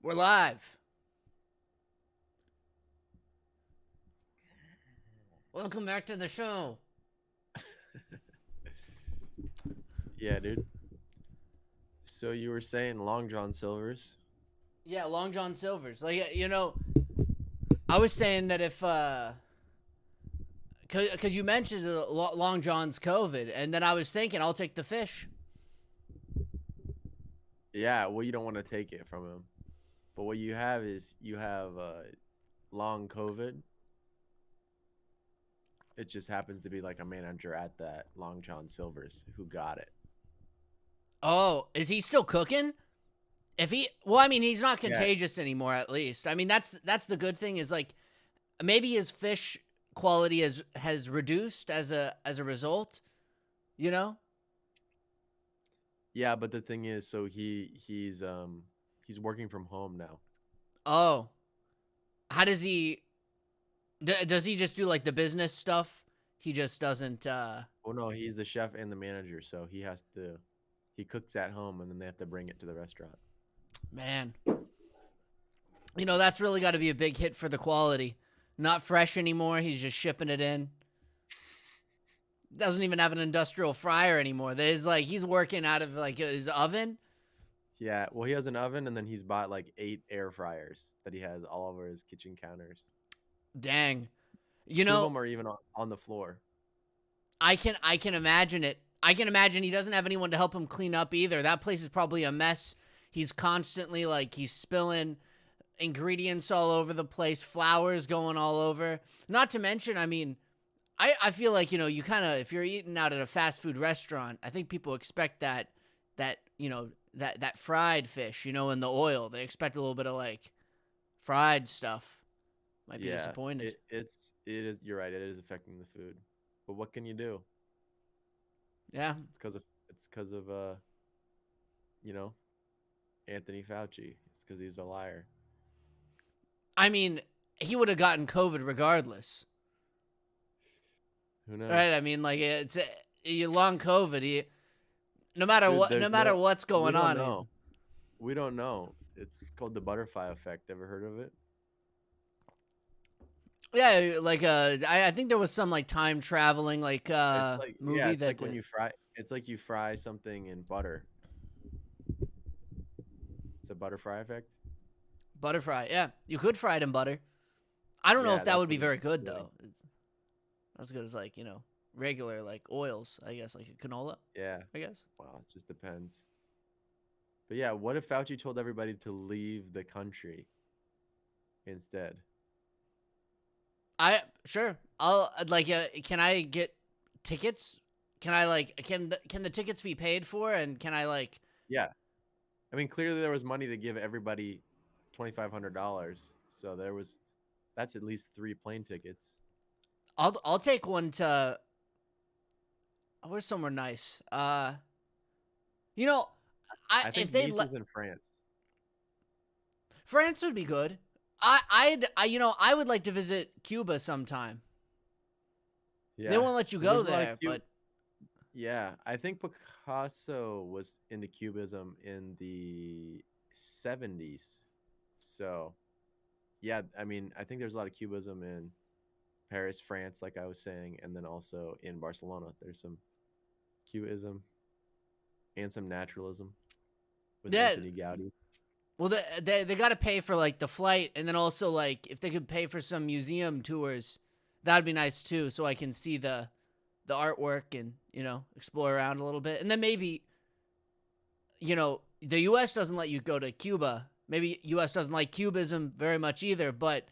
We're live. Welcome back to the show. Yeah, dude. So you were saying Long John Silver's? Yeah, Long John Silver's. I was saying that if cuz you mentioned Long John's COVID and then I was thinking I'll take the fish. Yeah, well, you don't want to take it from him. But what you have is you have long COVID. It just happens to be like a manager at that Long John Silver's who got it. Oh, is he still cooking? If he Well, I mean, he's not Yeah. contagious anymore at least. I mean, that's the good thing is like maybe his fish quality has reduced as a result, you know? Yeah, but the thing is, so he's working from home now. Oh, how does he does he just do like the business stuff? He just doesn't Oh no, he's the chef and the manager, so he cooks at home and then they have to bring it to the restaurant. man. That's really got to be a big hit for the quality. Not fresh anymore. He's just shipping it in. Doesn't even have an industrial fryer anymore. There's like he's working out of like his oven. Yeah, well, he has an oven and then he's bought like 8 air fryers that he has all over his kitchen counters. Dang. You Two of know, them are even on the floor. I can imagine it. I can imagine he doesn't have anyone to help him clean up either. That place is probably a mess. He's constantly like he's spilling ingredients all over the place, flours going all over. Not to mention, I mean, I feel like, you kind of, if you're eating out at a fast food restaurant, I think people expect that fried fish, in the oil. They expect a little bit of like fried stuff. Might be Yeah, disappointed. it is. You're right. It is affecting the food, but what can you do? Yeah. It's because of you know, Anthony Fauci. It's because he's a liar. I mean, he would have gotten COVID regardless. Who Right? knows? I mean, like it's long COVID. No matter Dude, what, no there's matter no. what's We going don't on. know. We don't know. It's called the butterfly effect. Ever heard of it? Yeah, like I think there was some like time traveling like It's like yeah. movie It's that like when you fry. It's like you fry something in butter. It's a butterfly effect. butter fry. Yeah, you could fry it in butter. I don't know if Yeah, that that's would be what it's very good doing. though. It's not as good as like regular like oils. I guess like a canola. Yeah. I guess. Well, it just depends. But yeah, what if Fauci told everybody to leave the country instead? I sure. I'll like. Can I get tickets? Can I like? Can the tickets be paid for? And can I like? Yeah. I mean, clearly there was money to give everybody $2,500. So that's at least 3 plane tickets. I'll take one to. Where's somewhere nice? You know, I I if think they Nice let is in France. France would be good. I would like to visit Cuba sometime. They Yeah. won't let you Well, go there's a lot of there, cute. but Yeah. I think Picasso was into Cubism in the 70s. So, yeah, I mean, I think there's a lot of Cubism in Paris, France, like I was saying, and then also in Barcelona. There's some Cubism and some naturalism with yeah. Anthony Gaudi. Well, they got to pay for like the flight, and then also like if they could pay for some museum tours, that'd be nice too, so I can see the artwork and explore around a little bit, and then maybe the U.S. doesn't let you go to Cuba. Maybe U.S. doesn't like Cubism very much either, but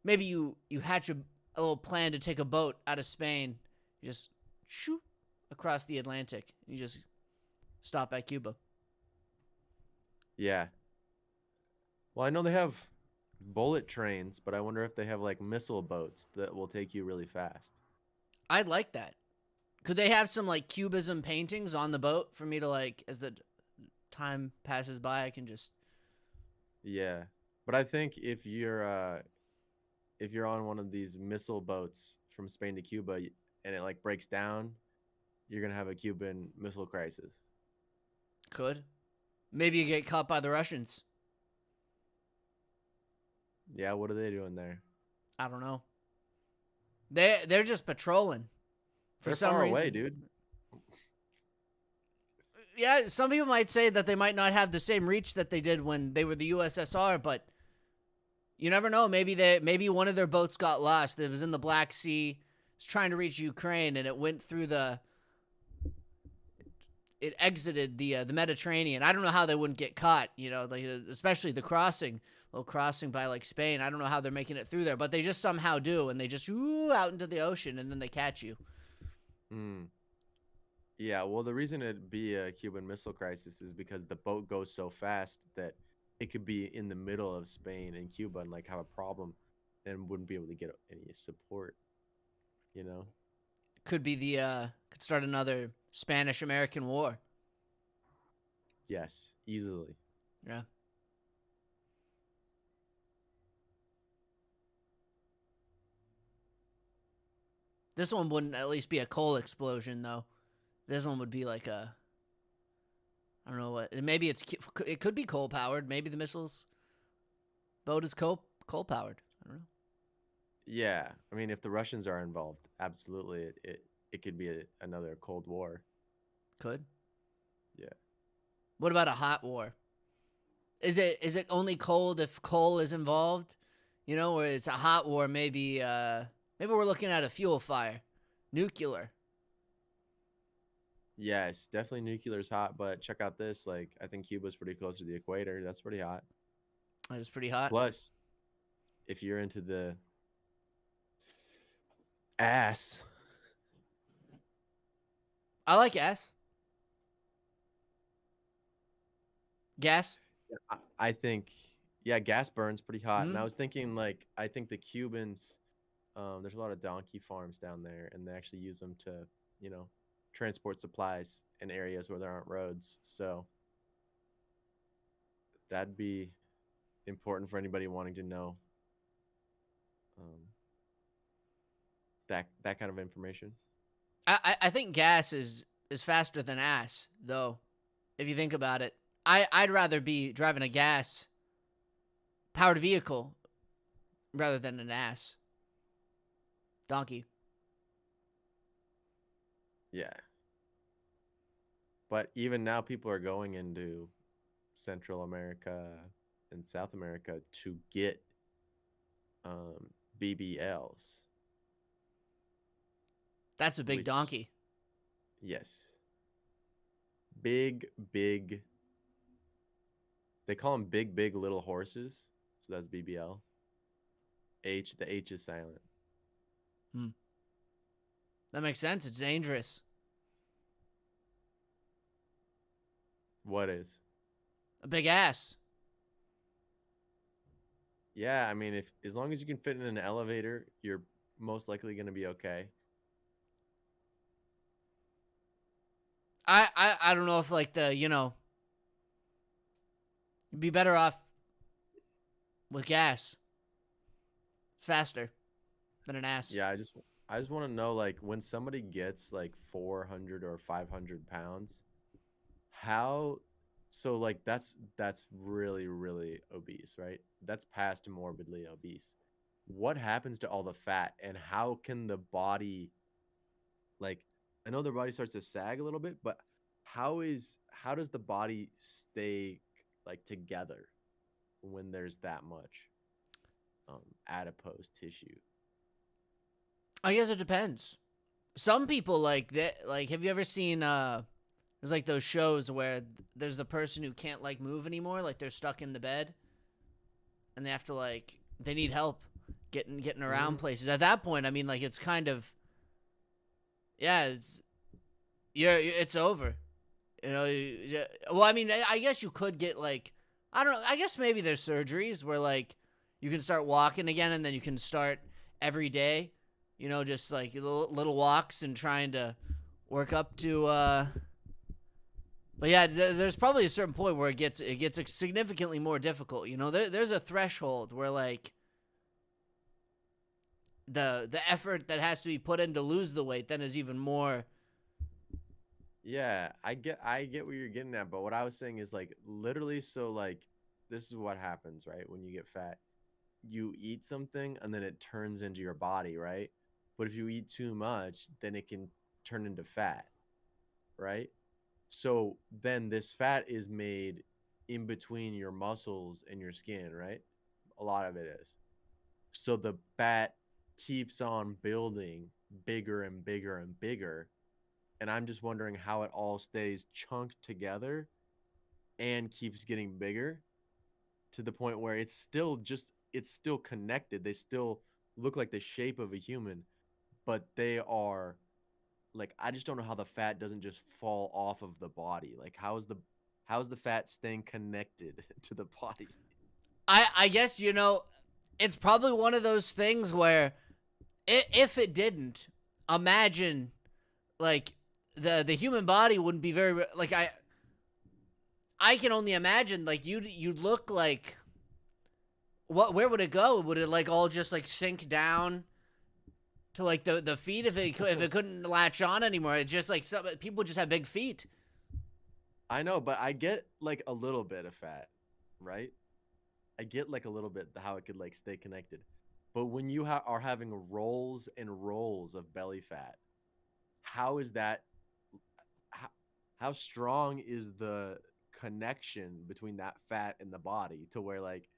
maybe you hatch a little plan to take a boat out of Spain, you just shoot across the Atlantic, and you just stop at Cuba. Yeah. Well, I know they have bullet trains, but I wonder if they have like missile boats that will take you really fast. I'd like that. Could they have some like cubism paintings on the boat for me to like as the time passes by I can just Yeah. But I think if you're on one of these missile boats from Spain to Cuba and it like breaks down, you're going to have a Cuban missile crisis. could maybe you get caught by the Russians. Yeah, what are they doing there? I don't know. They're just patrolling for They're some far away, reason. dude. Yeah, some people might say that they might not have the same reach that they did when they were the USSR, but you never know. Maybe one of their boats got lost. It was in the Black Sea. It's trying to reach Ukraine, and it went through it exited the Mediterranean. I don't know how they wouldn't get caught. Like especially the little crossing by like Spain. I don't know how they're making it through there, but they just somehow do, and they just out into the ocean, and then they catch you. Mm. Yeah, well, the reason it'd be a Cuban Missile Crisis is because the boat goes so fast that it could be in the middle of Spain and Cuba and like have a problem and wouldn't be able to get any support, you know? Could be could start another Spanish American War. Yes, easily. Yeah. This one wouldn't at least be a coal explosion though. This one would be like I don't know what. Maybe it could be coal powered. Maybe the missiles boat is coal powered. I don't know. Yeah, I mean, if the Russians are involved, absolutely, it could be another Cold War. Could. Yeah. What about a hot war? Is it only cold if coal is involved? Where it's a hot war, maybe we're looking at a fuel fire, nuclear. Yes, definitely nuclear's hot, but check out this. Like, I think Cuba's pretty close to the equator. That's pretty hot. That is pretty hot. Plus, if you're into the ass, I like gas. Gas. I think, yeah, gas burns pretty hot. And I Hmm. was thinking, like, I think the Cubans, there's a lot of donkey farms down there, and they actually use them to, you know, transport supplies in areas where there aren't roads. So that'd be important for anybody wanting to know um, that kind of information. I think gas is faster than ass though. If you think about it, I'd rather be driving a gas powered vehicle rather than an ass donkey. Yeah. But even now, people are going into Central America and South America to get um, BBLs, That's a big which, donkey. yes, big, big. They call them big, big little horses. So that's BBL. The H is silent. Hmm. That makes sense. It's dangerous. What is? A big ass. Yeah, I mean, if as long as you can fit in an elevator, you're most likely going to be okay. I don't know if like you'd be better off with gas. It's faster than an ass. Yeah, I just want to know, like, when somebody gets like 400 or 500 pounds, how, so like that's really really obese, right? That's past morbidly obese. What happens to all the fat, and how can the body, like, I know their body starts to sag a little bit, but how does the body stay like together when there's that much adipose tissue? I guess it depends. Some people like that. Like, have you ever seen? There's like those shows where there's the person who can't like move anymore. Like they're stuck in the bed, and they have to they need help getting around Mm, places. At that point, I mean, like it's kind of yeah, it's over. Well, I mean, I guess you could get like I don't know. I guess maybe there's surgeries where like you can start walking again, and then you can start every day. Just like little walks and trying to work up to. But yeah, there's probably a certain point where it gets significantly more difficult. There's a threshold where like the effort that has to be put in to lose the weight then is even more. yeah, I get what you're getting at, but what I was saying is, like, literally, so like this is what happens, right? When you get fat, you eat something and then it turns into your body, right? But if you eat too much, then it can turn into fat, right? So then this fat is made in between your muscles and your skin, right? A lot of it is. So the fat keeps on building bigger and bigger and bigger. And I'm just wondering how it all stays chunked together and keeps getting bigger to the point where it's still connected. They still look like the shape of a human, but they are like I just don't know how the fat doesn't just fall off of the body. Like how is the fat staying connected to the body? I guess, it's probably one of those things where if it didn't, imagine like the human body wouldn't be very like I can only imagine like you'd look like where would it go? Would it like all just like sink down to like the feet if it couldn't latch on anymore? It just like some people just have big feet. I know, but I get like a little bit of fat, right? I get like a little bit how it could like stay connected. But when you are having rolls and rolls of belly fat, how is that how, how strong is the connection between that fat and the body to where like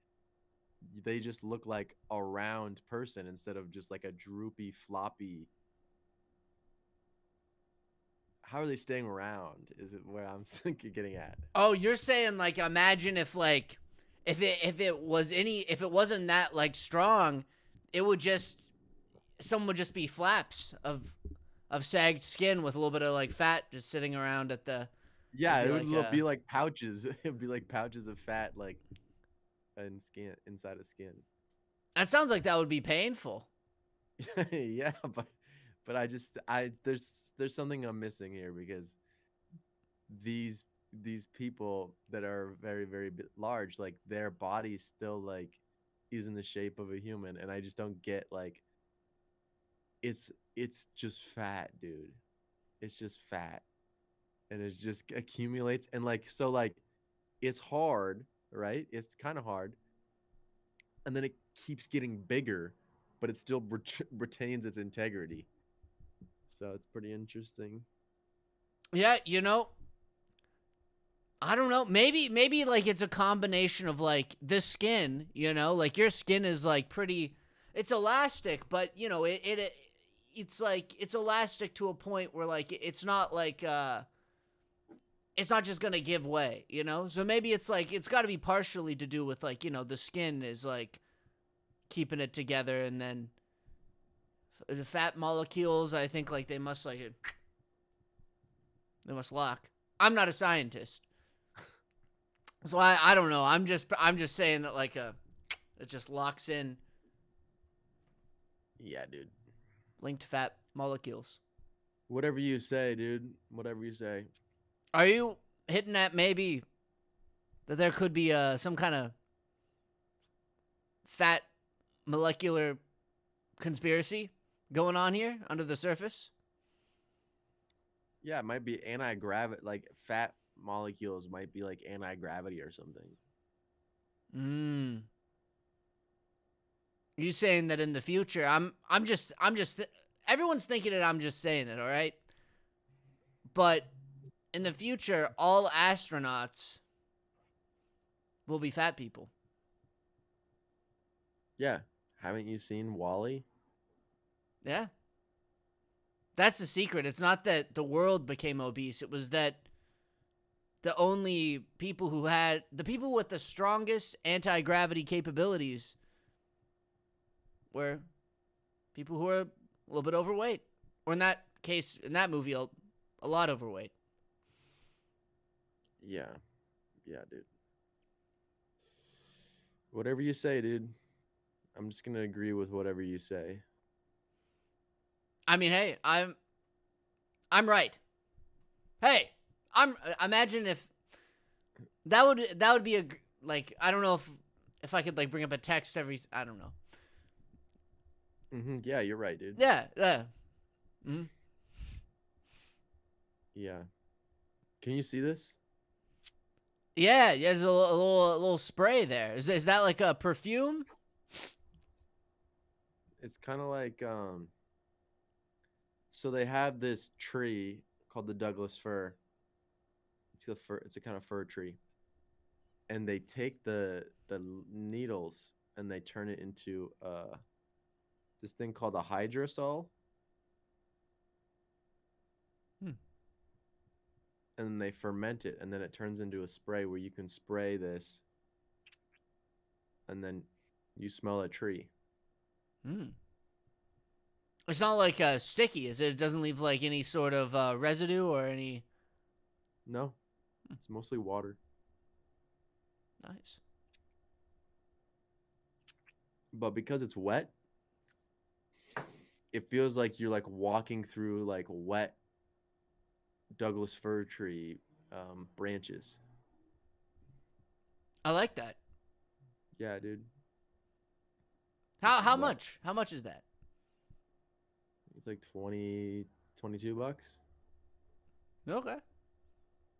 they just look like a round person instead of just like a droopy floppy. How are they staying around is it where I'm getting at. Oh, you're saying like imagine if like if it wasn't that like strong, it would just some would just be flaps of sagged skin with a little bit of like fat just sitting around at the Yeah, it be would like be like pouches. It would be like pouches of fat like and skin inside of skin. that sounds like that would be painful. Yeah, but I there's something I'm missing here because these people that are very very large, like their body still like is in the shape of a human, and I just don't get like it's just fat, dude. It's just fat, and it just accumulates, and like so like it's hard, right? It's kind of hard, and then it keeps getting bigger, but it still retains its integrity. So it's pretty interesting. Yeah, I don't know. Maybe like it's a combination of like the skin, like your skin is like pretty it's elastic, but it's like it's elastic to a point where like it's not just going to give way. So maybe it's like it's got to be partially to do with like, the skin is like keeping it together, and then the fat molecules, I think like they must lock. I'm not a scientist. So I don't know. I'm just saying that like it just locks in Yeah, dude. linked fat molecules. Whatever you say, dude. Whatever you say. Are you hitting at maybe that there could be some kind of fat molecular conspiracy going on here under the surface? Yeah, it might be anti-gravity, like fat molecules might be like anti-gravity or something. You saying that in the future? Everyone's thinking it. I'm just saying it. All right, but in the future, all astronauts will be fat people. Yeah. Haven't you seen Wally? Yeah. That's the secret. It's not that the world became obese. It was that the only people the people with the strongest anti-gravity capabilities were people who were a little bit overweight. Or in that case, in that movie, a lot overweight. Yeah. Yeah, dude. Whatever you say, dude. I'm just going to agree with whatever you say. I mean, hey, I'm right. Hey, imagine if that would be like I don't know if I could like bring up a text I don't know. Yeah, you're right, dude. Yeah. Mm-hmm. Yeah. Can you see this? Yeah, there's a little spray there. Is that like a perfume? It's kind of like so they have this tree called the Douglas fir. It's a fir. It's a kind of fir tree, and they take the needles and they turn it into this thing called a hydrosol, Hmm. and then they ferment it, and then it turns into a spray where you can spray this, and then you smell a tree. Hmm. It's not like sticky, is it? It doesn't leave like any sort of residue or any. No, it's mostly water. Nice. But because it's wet, it feels like you're like walking through like wet Douglas fir tree branches. I like that. Yeah, dude. How Wet. much? How much is that? It's like 20, $22. Okay.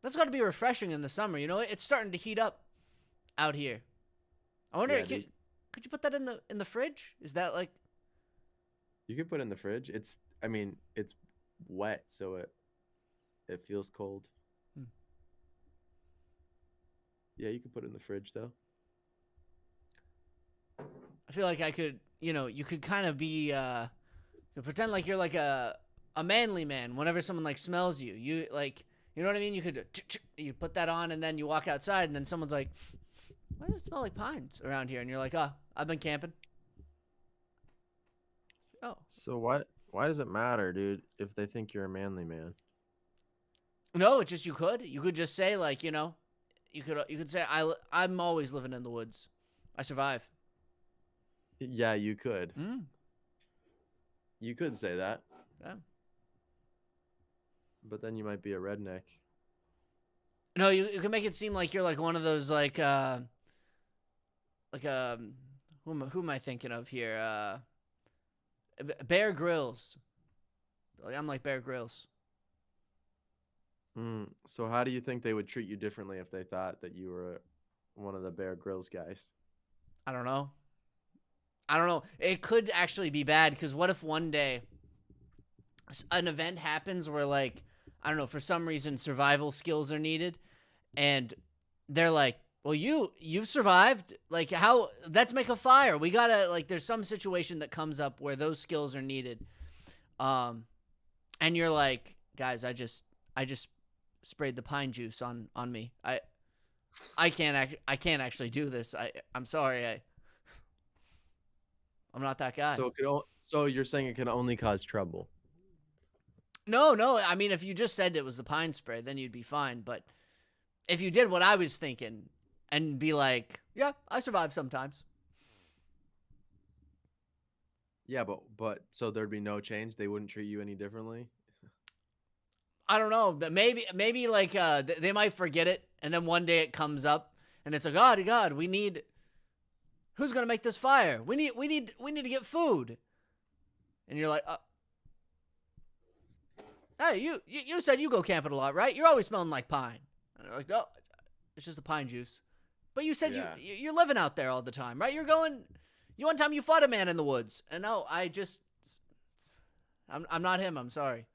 That's got to be refreshing in the summer. You know, it's starting to heat up out here. I wonder, Yeah, dude. could you put that in the fridge? Is that like? You can put it in the fridge. I mean, it's wet, so it feels cold. Hmm. Yeah, you can put it in the fridge though. I feel like I could, you could kind of be, you pretend like you're like a manly man. Whenever someone like smells you, you like, you know what I mean? You could, you put that on, and then you walk outside, and then someone's like, "Why does it smell like pines around here?" And you're like, "Oh, I've been camping." Oh, So why does it matter, dude, if they think you're a manly man? no, it's just you could just say like, you could say I'm always living in the woods. I survive. Yeah, you could. Mm. You could say that, Yeah. but then you might be a redneck. No, you can make it seem like you're like one of those like who am I thinking of here? Bear Grylls. Like I'm like Bear Grylls. So how do you think they would treat you differently if they thought that you were one of the Bear Grylls guys? I don't know. I don't know. It could actually be bad because what if one day an event happens where like I don't know, for some reason survival skills are needed and they're like, "Well, you've survived. Like how let's make a fire. We got to like there's some situation that comes up where those skills are needed." And you're like, "Guys, I just sprayed the pine juice on me. I can't actually do this. I'm sorry. I'm not that guy." So you're saying it can only cause trouble? No. I mean, if you just said it was the pine spray, then you'd be fine. But if you did what I was thinking and be like, "Yeah, I survive sometimes." Yeah, but so there'd be no change. They wouldn't treat you any differently. I don't know. Maybe like they might forget it, and then one day it comes up, and it's like, God, we need. Who's gonna make this fire? We need to get food. And you're like, "Hey, you said you go camping a lot, right? You're always smelling like pine." And they're like, "No, it's just the pine juice." But you said Yeah. you're living out there all the time, right? You're going. One time you fought a man in the woods, and no, I'm not him. I'm sorry.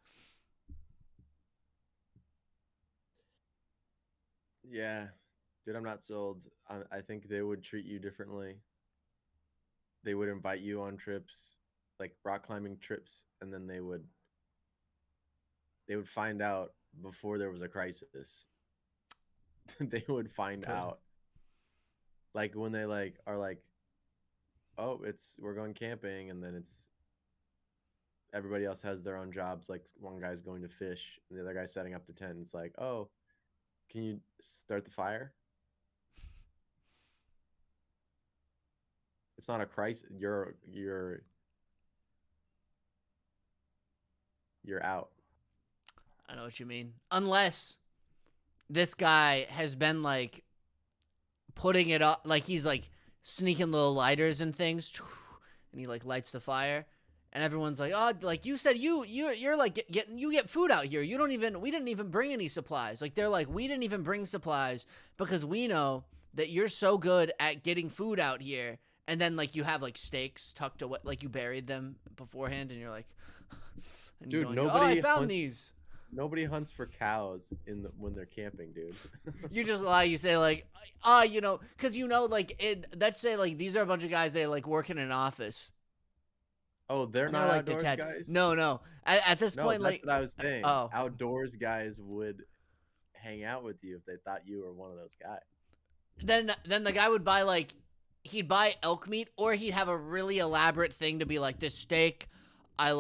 Yeah, dude, I'm not sold. I think they would treat you differently. They would invite you on trips, like rock climbing trips, and then they would find out before there was a crisis. They would find Okay. out, like when they like are like, "Oh, we're going camping," and then it's everybody else has their own jobs. Like one guy's going to fish, and the other guy's setting up the tent. It's like, "Oh, can you start the fire?" It's not a crisis. You're out. I know what you mean. Unless this guy has been like putting it up, like he's like sneaking little lighters and things, and he like lights the fire, and everyone's like, "Oh, like you said, you're like getting you get food out here. We didn't even bring any supplies." Like they're like, "We didn't even bring supplies because we know that you're so good at getting food out here, and then like you have like steaks tucked away, like you buried them beforehand, and you're like, and you Dude, go and you go, oh, I nobody found hunts. these. Nobody hunts for cows when they're camping, dude. You just lie. You say like, you know, because you know, like, let's say like these are a bunch of guys that like work in an office. Oh, they're And they're not like outdoors detached. guys? No, no. At this No, point, that's like, what I was saying. oh, Outdoors guys would hang out with you if they thought you were one of those guys. then the guy would buy like, he'd buy elk meat, or he'd have a really elaborate thing to be like, this steak, I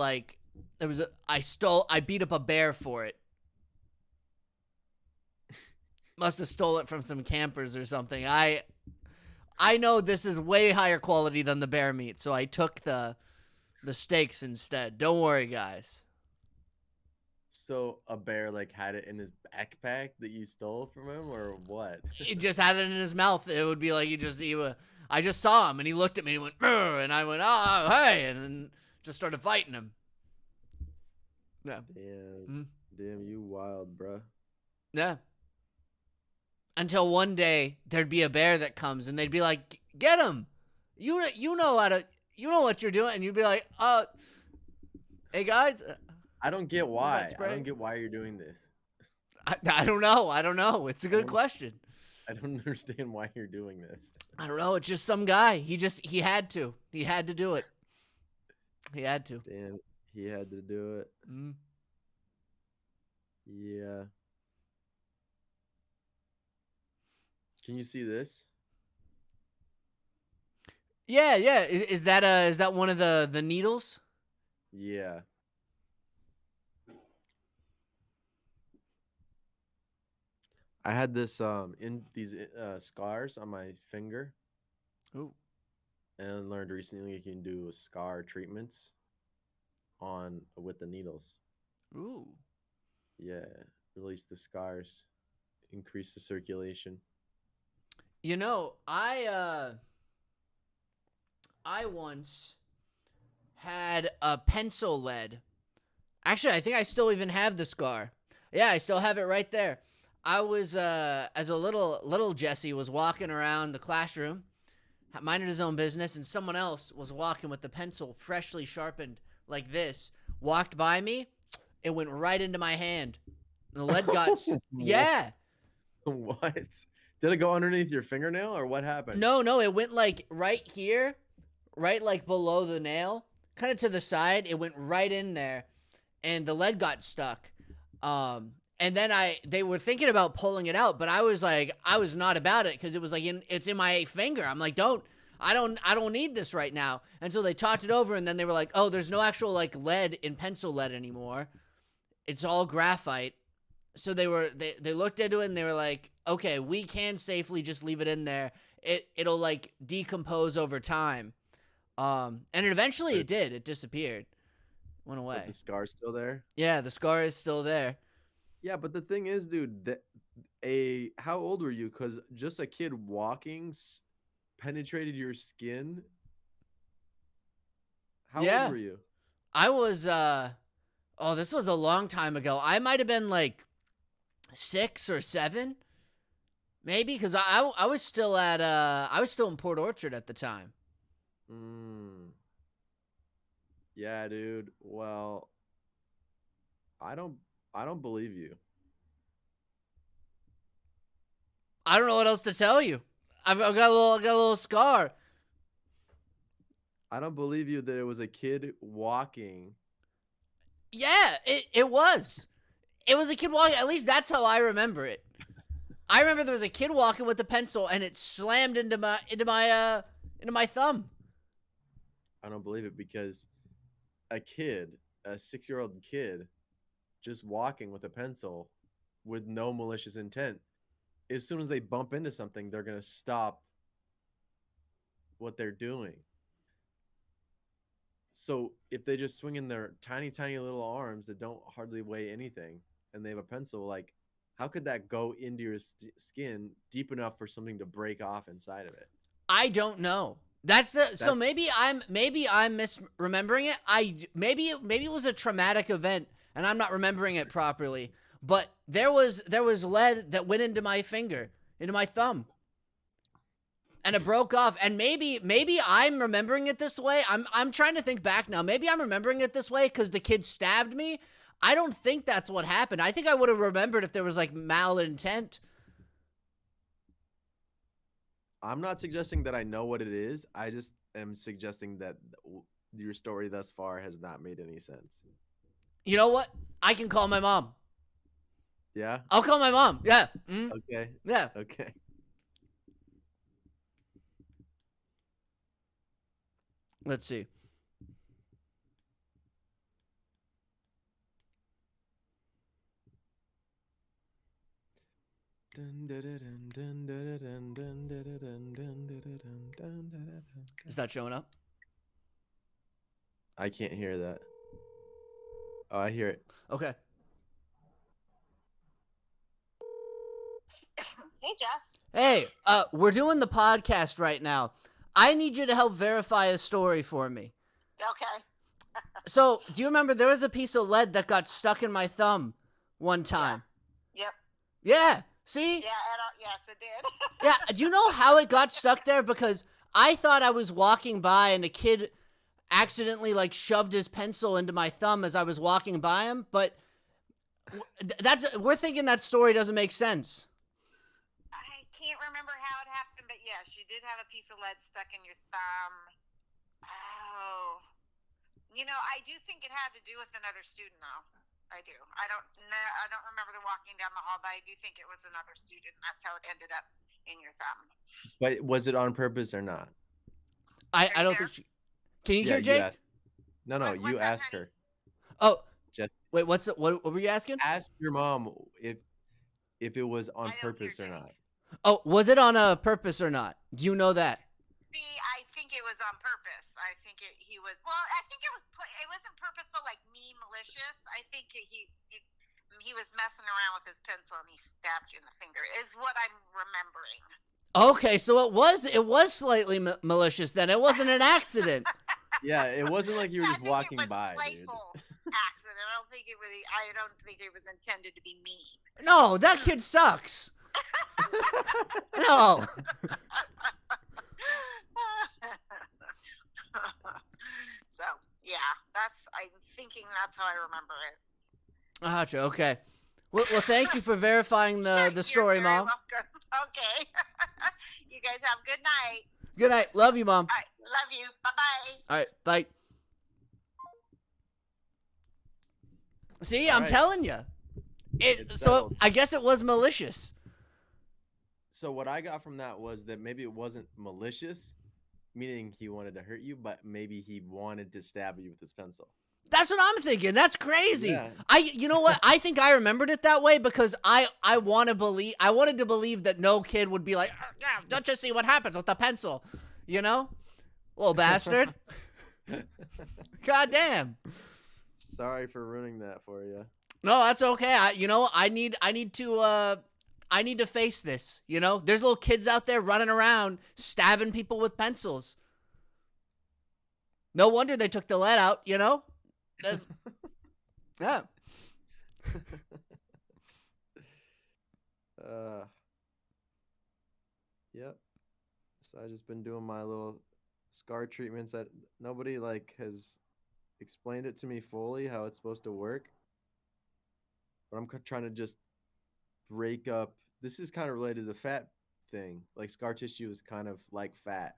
beat up a bear for it. Must have stole it from some campers or something. I know this is way higher quality than the bear meat, so I took the steaks instead. Don't worry, guys. So a bear like had it in his backpack that you stole from him, or what? He just had it in his mouth. It would be like I just saw him and he looked at me and went, "Urgh," and I went, oh, hey, and then just started fighting him. Yeah. Damn, you wild, bruh. Yeah. Until one day there'd be a bear that comes and they'd be like, get him. You know what you're doing. And you'd be like, hey guys. I don't get why. I spray? don't get why you're doing this. I don't know. It's a good question. I don't understand why you're doing this. I don't know. It's just some guy. He had to. He had to do it. He had to. Damn, he had to do it. Mm. Yeah. Can you see this? Yeah. Is that one of the needles? Yeah. I had this in these scars on my finger. Ooh. And learned recently you can do scar treatments with the needles. Ooh. Yeah, release the scars, increase the circulation. You know, I once had a pencil lead. Actually, I think I still even have the scar. Yeah, I still have it right there. I was as a little Jesse was walking around the classroom, minding his own business, and someone else was walking with the pencil freshly sharpened like this. Walked by me, it went right into my hand. The lead got yeah. What? Did it go underneath your fingernail or what happened? No, it went like right here, right like below the nail, kind of to the side. It went right in there, and the lead got stuck. And then they were thinking about pulling it out, but I was not about it because it was like it's in my finger. I'm like, I don't need this right now. And so they talked it over, and then they were like, oh, there's no actual like lead in pencil lead anymore. It's all graphite. So they looked into it and they were like, okay, we can safely just leave it in there. It'll like decompose over time. And eventually it did. It disappeared. Went away. But the scar's still there? Yeah, the scar is still there. Yeah, but the thing is, dude, how old were you? Because just a kid walking penetrated your skin. How old were you? I was, this was a long time ago. I might have been like 6 or 7, maybe, because I was still in Port Orchard at the time. Yeah, dude. Well, I don't believe you. I don't know what else to tell you. I've got a little scar. I don't believe you that it was a kid walking. Yeah, it was. It was a kid walking. At least that's how I remember it. I remember there was a kid walking with a pencil and it slammed into my thumb. I don't believe it because a 6-year-old kid, just walking with a pencil with no malicious intent, as soon as they bump into something, they're going to stop what they're doing. So if they just swing in their tiny, tiny little arms that don't hardly weigh anything and they have a pencil, like, how could that go into your skin deep enough for something to break off inside of it? I don't know. So maybe I'm misremembering it. Maybe it was a traumatic event and I'm not remembering it properly. But there was lead that went into my finger, into my thumb. and it broke off. And maybe I'm remembering it this way. I'm trying to think back now. Maybe I'm remembering it this way because the kid stabbed me. I don't think that's what happened. I think I would have remembered if there was like malintent. I'm not suggesting that I know what it is. I just am suggesting that your story thus far has not made any sense. You know what? I can call my mom. Yeah? I'll call my mom. Yeah. Okay. Yeah. Okay. Let's see. Is that showing up? I can't hear that. Oh, I hear it. Okay. Hey, Jess. Hey, we're doing the podcast right now. I need you to help verify a story for me. Okay. So, do you remember there was a piece of lead that got stuck in my thumb one time? Yep. Yeah. See? Yeah. Yes, it did. Yeah. Do you know how it got stuck there? Because I thought I was walking by and a kid accidentally like shoved his pencil into my thumb as I was walking by him, but we're thinking that story doesn't make sense. I can't remember how it happened, but yes, you did have a piece of lead stuck in your thumb. Oh. I do think it had to do with another student, though. I do. I don't remember the walking down the hall, but I do think it was another student. That's how it ended up in your thumb. But was it on purpose or not? I don't think she. Can you hear Jake? No, What's you that, ask honey? her. Oh, Just wait. What were you asking? ask your mom if it was on I don't purpose hear or Jake. not. Oh, was it on a purpose or not? Do you know that? See, I think it was on purpose. I think he was. Well, I think it wasn't purposeful, like me, malicious. I think he was messing around with his pencil and he stabbed you in the finger. Is what I'm remembering. Okay, so it was slightly malicious then. It wasn't an accident. Yeah, it wasn't like you were I just think walking it was by, dude. playful accident. I don't think it was intended to be mean. No, that kid sucks. No. So yeah, I'm thinking that's how I remember it. Gotcha. Okay. Well, thank you for verifying Sure, the story, you're very Mom. welcome. Okay. You guys have a good night. Good night. Love you, Mom. All right. Love you. Bye-bye. All right. Bye. See, All I'm right. telling you. It's So settled. I guess it was malicious. So what I got from that was that maybe it wasn't malicious, meaning he wanted to hurt you, but maybe he wanted to stab you with his pencil. That's what I'm thinking. That's crazy. Yeah. You know what? I think I remembered it that way because I wanted to believe that no kid would be like, yeah, don't you see what happens with the pencil? You know? Little bastard. God damn. Sorry for ruining that for you. No, that's okay. I need to face this, you know? There's little kids out there running around stabbing people with pencils. No wonder they took the lead out, you know? Yeah. Yep. So I just been doing my little scar treatments that nobody has explained it to me fully how it's supposed to work. But I'm trying to just break up. This is kind of related to the fat thing. Like scar tissue is kind of like fat.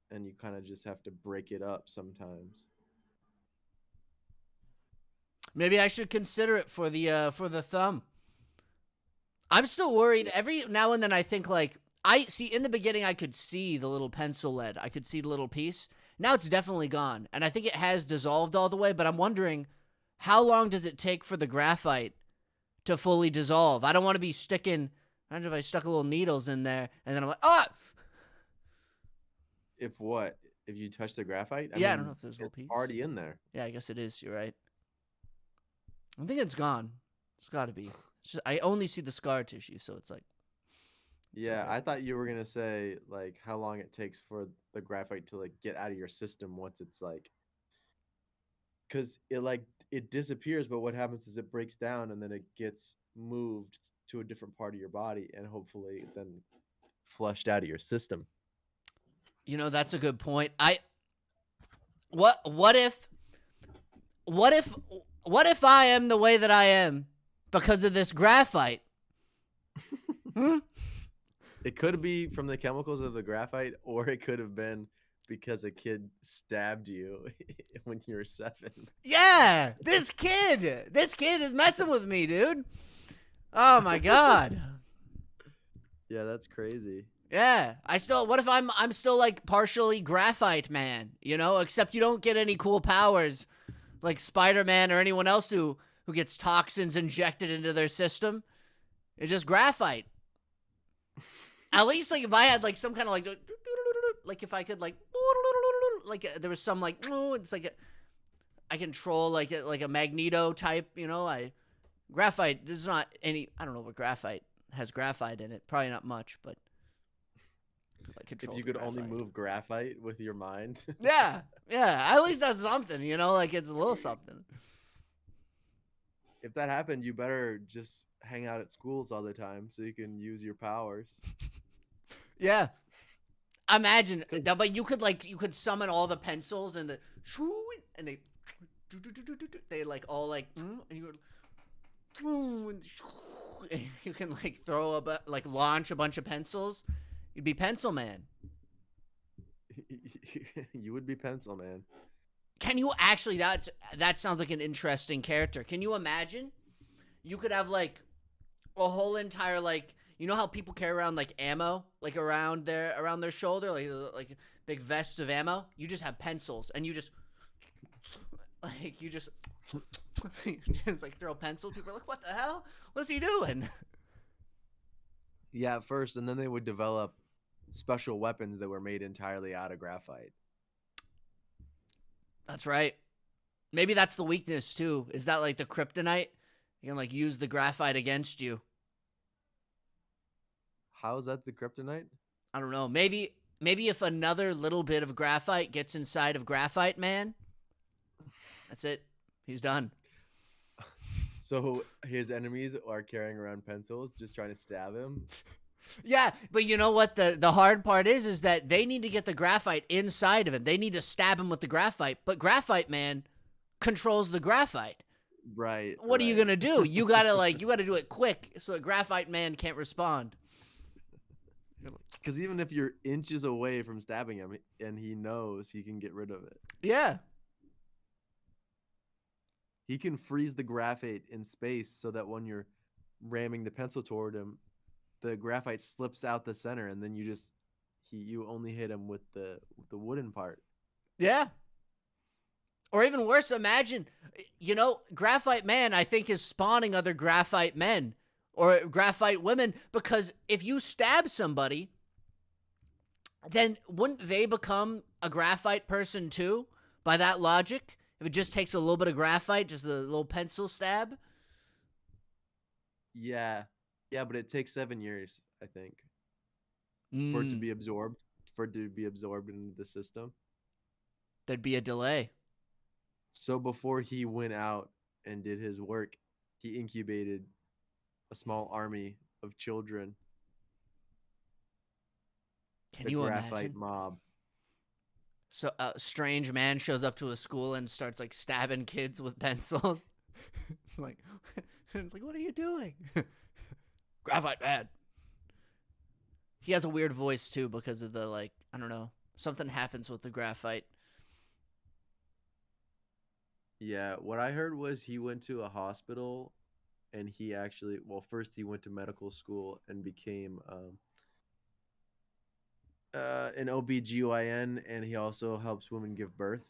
And you kind of just have to break it up sometimes. Maybe I should consider it for the thumb. I'm still worried. Every now and then I think I see in the beginning I could see the little pencil lead. I could see the little piece. Now it's definitely gone. And I think it has dissolved all the way, but I'm wondering how long does it take for the graphite to fully dissolve? I don't want to be sticking, imagine if I stuck little needles in there and then I'm like, ah! If what? If you touch the graphite? I don't know if there's a little piece. Already in there. Yeah, I guess it is. You're right. I think it's gone. It's got to be. I only see the scar tissue, so it's like. Yeah, okay. I thought you were gonna say how long it takes for the graphite to get out of your system once it's because it disappears, but what happens is it breaks down and then it gets moved to a different part of your body, and hopefully then flushed out of your system. You know, that's a good point. What if I am the way that I am because of this graphite? Hmm? It could be from the chemicals of the graphite, or it could have been because a kid stabbed you when you were 7. Yeah, this kid is messing with me, dude. Oh my god. Yeah, that's crazy. Yeah, what if I'm still like partially graphite man, you know, except you don't get any cool powers like Spider-Man or anyone else who gets toxins injected into their system. It's just graphite. At least like if I had like some kind of like if I could like there was some like it's like I control like a Magneto type, you know, graphite, there's not any, I don't know what graphite has graphite in it. Probably not much, but If you could only move graphite with your mind. Yeah. At least that's something, you know, like it's a little something. If that happened, you better just hang out at schools all the time so you can use your powers. Yeah. Imagine, but you could summon all the pencils and they like all like, and you can like throw like launch a bunch of pencils. You'd be Pencil Man. You would be Pencil Man. Can you actually? That sounds like an interesting character. Can you imagine? You could have like a whole entire like, you know how people carry around like ammo like around their shoulder, like big vests of ammo. You just have pencils and you just like throw pencils. People are like, what the hell? What's he doing? Yeah, at first, and then they would develop special weapons that were made entirely out of graphite. That's right. Maybe that's the weakness too. Is that like the kryptonite? You can like use the graphite against you. How is that the kryptonite? I don't know. Maybe if another little bit of graphite gets inside of Graphite Man, that's it. He's done. So his enemies are carrying around pencils, just trying to stab him. Yeah, but you know what the hard part is that they need to get the graphite inside of him. They need to stab him with the graphite, but Graphite Man controls the graphite. Right. What are you gonna do? You gotta do it quick so that Graphite Man can't respond. Because even if you're inches away from stabbing him and he knows, he can get rid of it. Yeah. He can freeze the graphite in space so that when you're ramming the pencil toward him, the graphite slips out the center, and then you only hit him with the wooden part. Yeah. Or even worse, imagine, you know, Graphite Man, I think, is spawning other graphite men or graphite women, because if you stab somebody, then wouldn't they become a graphite person too, by that logic? If it just takes a little bit of graphite, just a little pencil stab? Yeah. Yeah, but it takes 7 years, I think, for it to be absorbed, into the system. There'd be a delay. So before he went out and did his work, he incubated a small army of children. Can you graphite imagine? Mob. So a strange man shows up to a school and starts like stabbing kids with pencils. It's like, what are you doing? Graphite Man. He has a weird voice too because of the like, I don't know, something happens with the graphite. Yeah, what I heard was he went to a hospital and he actually, first he went to medical school and became an OBGYN, and he also helps women give birth.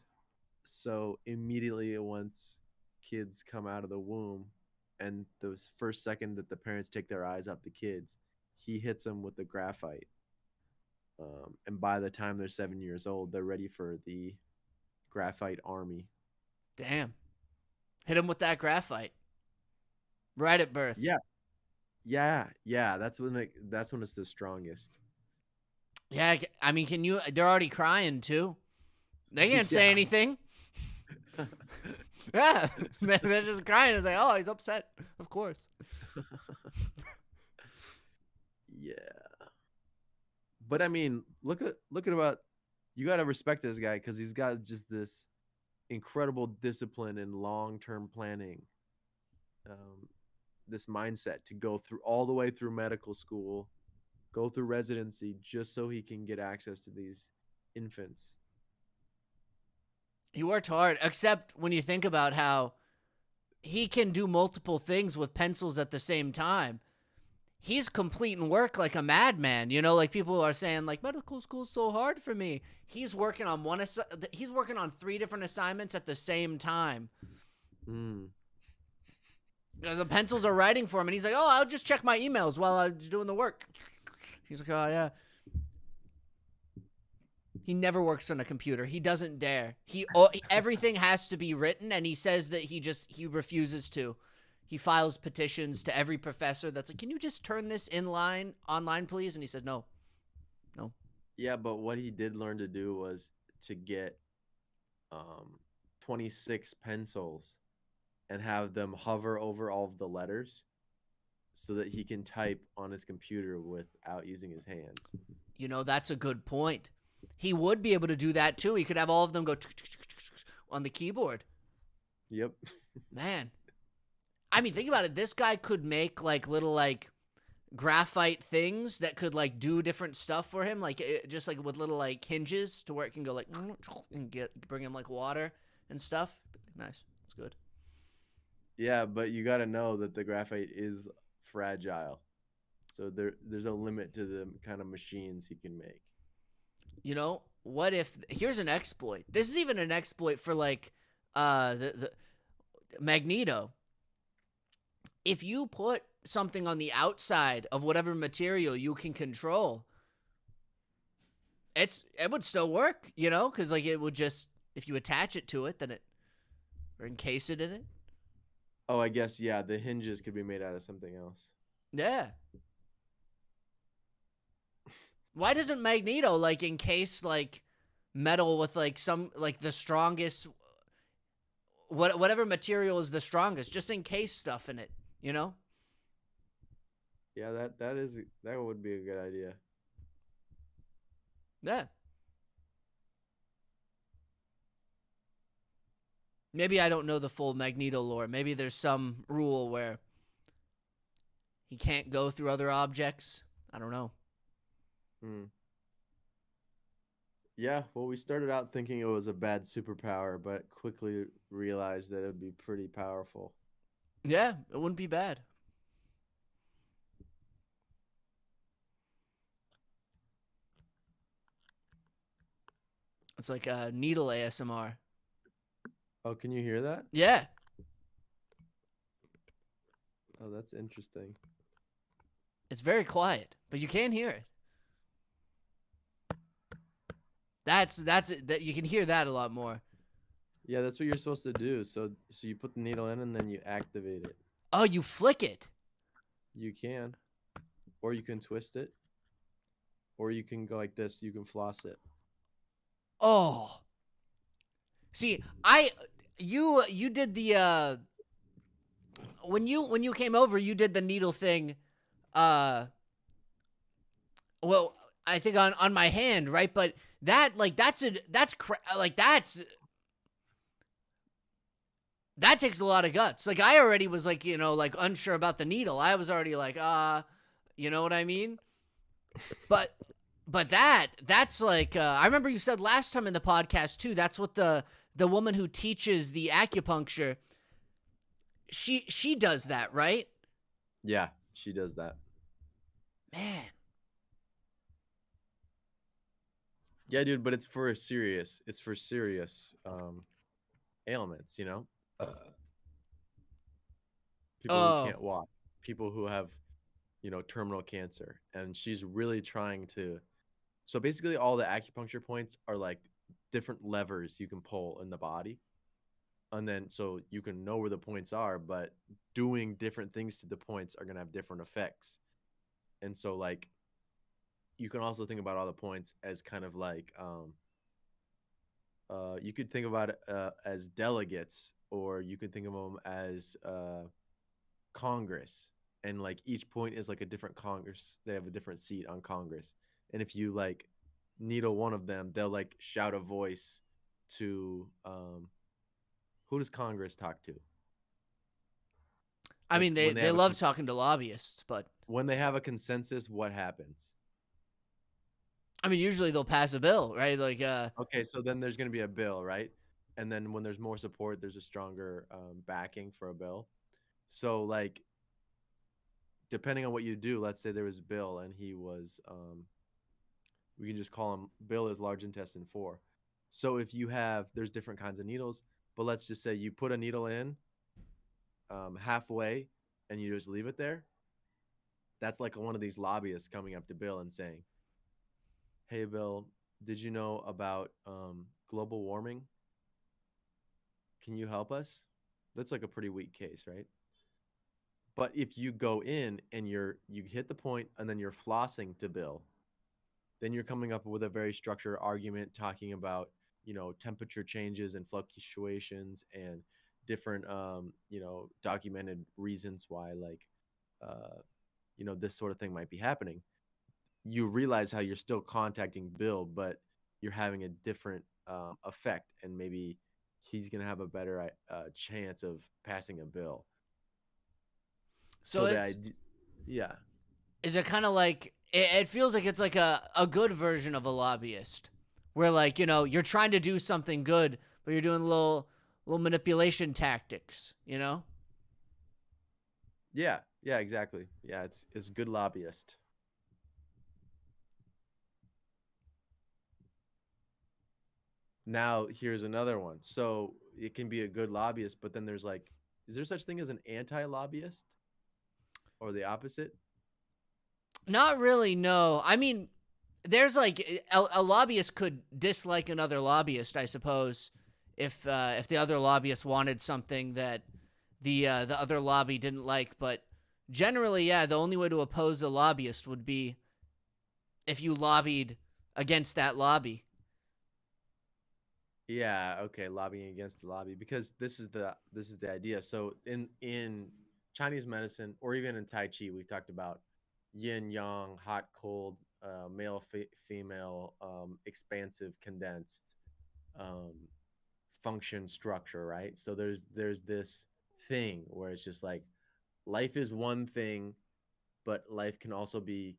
So immediately once kids come out of the womb and the first second that the parents take their eyes off the kids, he hits them with the graphite. And by the time they're 7 years old, they're ready for the graphite army. Damn. Hit him with that graphite. Right at birth. Yeah. That's when it's the strongest. Yeah, I mean, they're already crying too. They can't say anything. Yeah, they're just crying. It's like, oh, he's upset. Of course. Yeah. But I mean, look at about you got to respect this guy because he's got just this incredible discipline and long-term planning. Um, this mindset to go through all the way through medical school, go through residency just so he can get access to these infants. He worked hard, except when you think about how he can do multiple things with pencils at the same time. He's completing work like a madman. You know, like people are saying, like, medical school's so hard for me. He's working on he's working on 3 different assignments at the same time. Mm. The pencils are writing for him, and he's like, "Oh, I'll just check my emails while I'm doing the work." He's like, "Oh yeah." He never works on a computer. He doesn't dare. Everything has to be written, and he says that he refuses to. He files petitions to every professor that's like, "Can you just turn this online, please?" And he said, "No, no." Yeah, but what he did learn to do was to get 26 pencils and have them hover over all of the letters so that he can type on his computer without using his hands. You know, that's a good point. He would be able to do that too. He could have all of them go on the keyboard. Yep. Man. I mean, think about it. This guy could make like little like graphite things that could like do different stuff for him, like just like with little like hinges to where it can go like and bring him like water and stuff. Nice. That's good. Yeah, but you got to know that the graphite is fragile. So there's a limit to the kind of machines he can make. You know, what if here's an exploit. This is even an exploit for like the Magneto. If you put something on the outside of whatever material you can control, it would still work, you know, because like it would just, if you attach it to it, then it, or encase it in it. Oh, I guess, yeah, the hinges could be made out of something else. Yeah. Why doesn't Magneto like encase like metal with like some like the strongest, whatever material is the strongest, just encase stuff in it, you know? Yeah, that would be a good idea. Yeah. Maybe I don't know the full Magneto lore. Maybe there's some rule where he can't go through other objects. I don't know. Yeah, well, we started out thinking it was a bad superpower, but quickly realized that it would be pretty powerful. Yeah, it wouldn't be bad. It's like a needle ASMR. Oh, can you hear that? Yeah. Oh, that's interesting. It's very quiet, but you can hear it. That's it. That you can hear that a lot more. Yeah, that's what you're supposed to do. So you put the needle in and then you activate it. Oh, you flick it. You can. Or you can twist it. Or you can go like this. You can floss it. Oh. See, you did the when you came over, you did the needle thing well, I think on my hand, right? But that like that takes a lot of guts. Like I already was like, you know, like unsure about the needle. I was already like, you know what I mean? But that's like I remember you said last time in the podcast too, that's what the woman who teaches the acupuncture, she does that, right? Yeah, she does that. Man. Yeah, dude, but it's for serious ailments, you know? People who can't walk, people who have, you know, terminal cancer. And she's really trying to. So basically, all the acupuncture points are like different levers you can pull in the body. And then so you can know where the points are, but doing different things to the points are going to have different effects. And so, like, you can also think about all the points as kind of like, you could think about it as delegates, or you could think of them as Congress. And like each point is like a different Congress. They have a different seat on Congress. and if you like needle one of them, they'll like shout a voice to who does Congress talk to? I Like mean, when they have love talking to lobbyists, but when they have a consensus, what happens? I mean, usually they'll pass a bill, right? Like, Okay, so then there's going to be a bill, right? And then when there's more support, there's a stronger backing for a bill. So like, depending on what you do, let's say there was Bill and he was, we can just call him Bill is large intestine 4. So if you have, there's different kinds of needles, but let's just say you put a needle in halfway and you just leave it there. That's like one of these lobbyists coming up to Bill and saying, "Hey, Bill, did you know about global warming? Can you help us?" That's like a pretty weak case, right? But if you go in and you hit the point and then you're flossing to Bill, then you're coming up with a very structured argument talking about, temperature changes and fluctuations and different documented reasons why like this sort of thing might be happening. You realize how you're still contacting Bill, but you're having a different effect, and maybe he's gonna have a better chance of passing a bill. so The it's idea, yeah, is it kind of like it feels like it's like a good version of a lobbyist, where like you're trying to do something good, but you're doing little manipulation tactics, yeah, exactly. Yeah, it's good lobbyist. Now here's another one. So it can be a good lobbyist, but then there's like, is there such thing as an anti-lobbyist or the opposite? Not really, no. I mean, there's like a lobbyist could dislike another lobbyist, I suppose, if the other lobbyist wanted something that the other lobby didn't like. But generally, yeah, the only way to oppose a lobbyist would be if you lobbied against that lobby. Yeah, okay, lobbying against the lobby, because this is the idea. So in Chinese medicine, or even in Tai Chi, we talked about yin yang, hot cold, male female, expansive condensed, um, function structure, right? So there's this thing where it's just like life is one thing, but life can also be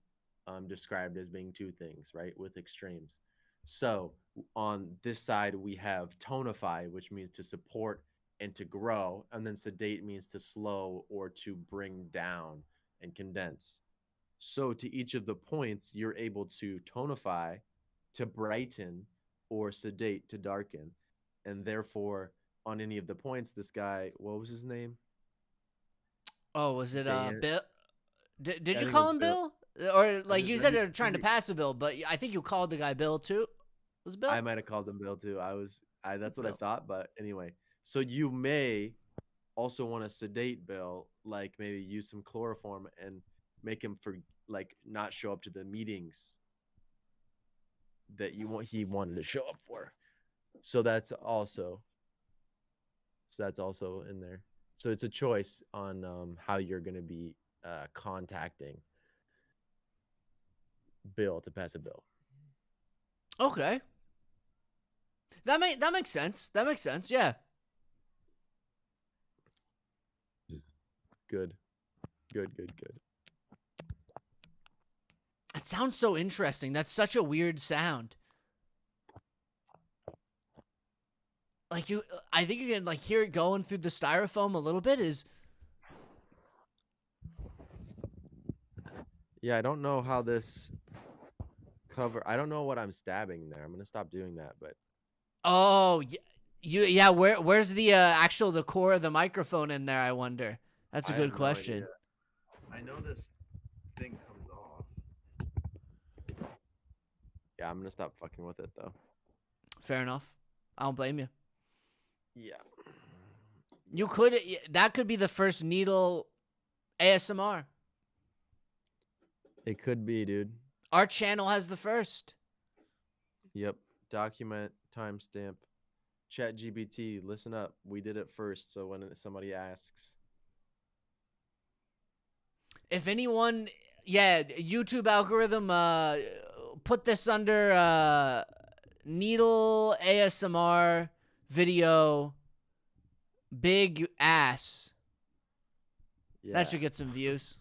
described as being two things, right? With extremes. So on this side, we have tonify, which means to support and to grow, and then sedate means to slow or to bring down and condense. So to each of the points, you're able to tonify, to brighten, or sedate, to darken. And therefore, on any of the points, this guy, what was his name? Oh, was it Dan. Bill? Did I you think it call was him Bill. Bill? Or like you Let said, me, you're trying to pass a bill, but I think you called the guy Bill too. Was it Bill? I might have called him Bill too. That's what I Bill. thought. But anyway, so you may also want to sedate Bill, like maybe use some chloroform and make him like not show up to the meetings that he wanted to show up for. So that's also in there. So it's a choice on how you're going to be contacting Bill to pass a bill. Okay. That makes sense. That makes sense. Yeah. Good. It sounds so interesting. That's such a weird sound. Like I think you can like hear it going through the styrofoam a little bit. Yeah, I don't know how this I don't know what I'm stabbing there. I'm gonna stop doing that, but Oh, yeah. Where's the the core of the microphone in there? I wonder. That's a I good have no question. idea. I know this thing comes off. Yeah, I'm gonna stop fucking with it though. Fair enough. I don't blame you. Yeah. You could that could be the first needle ASMR. It could be, dude. Our channel has the first. Yep. Document, timestamp, Chat GBT. Listen up. We did it first. So when somebody asks, If anyone, yeah, YouTube algorithm, put this under Needle ASMR video big ass. Yeah. That should get some views.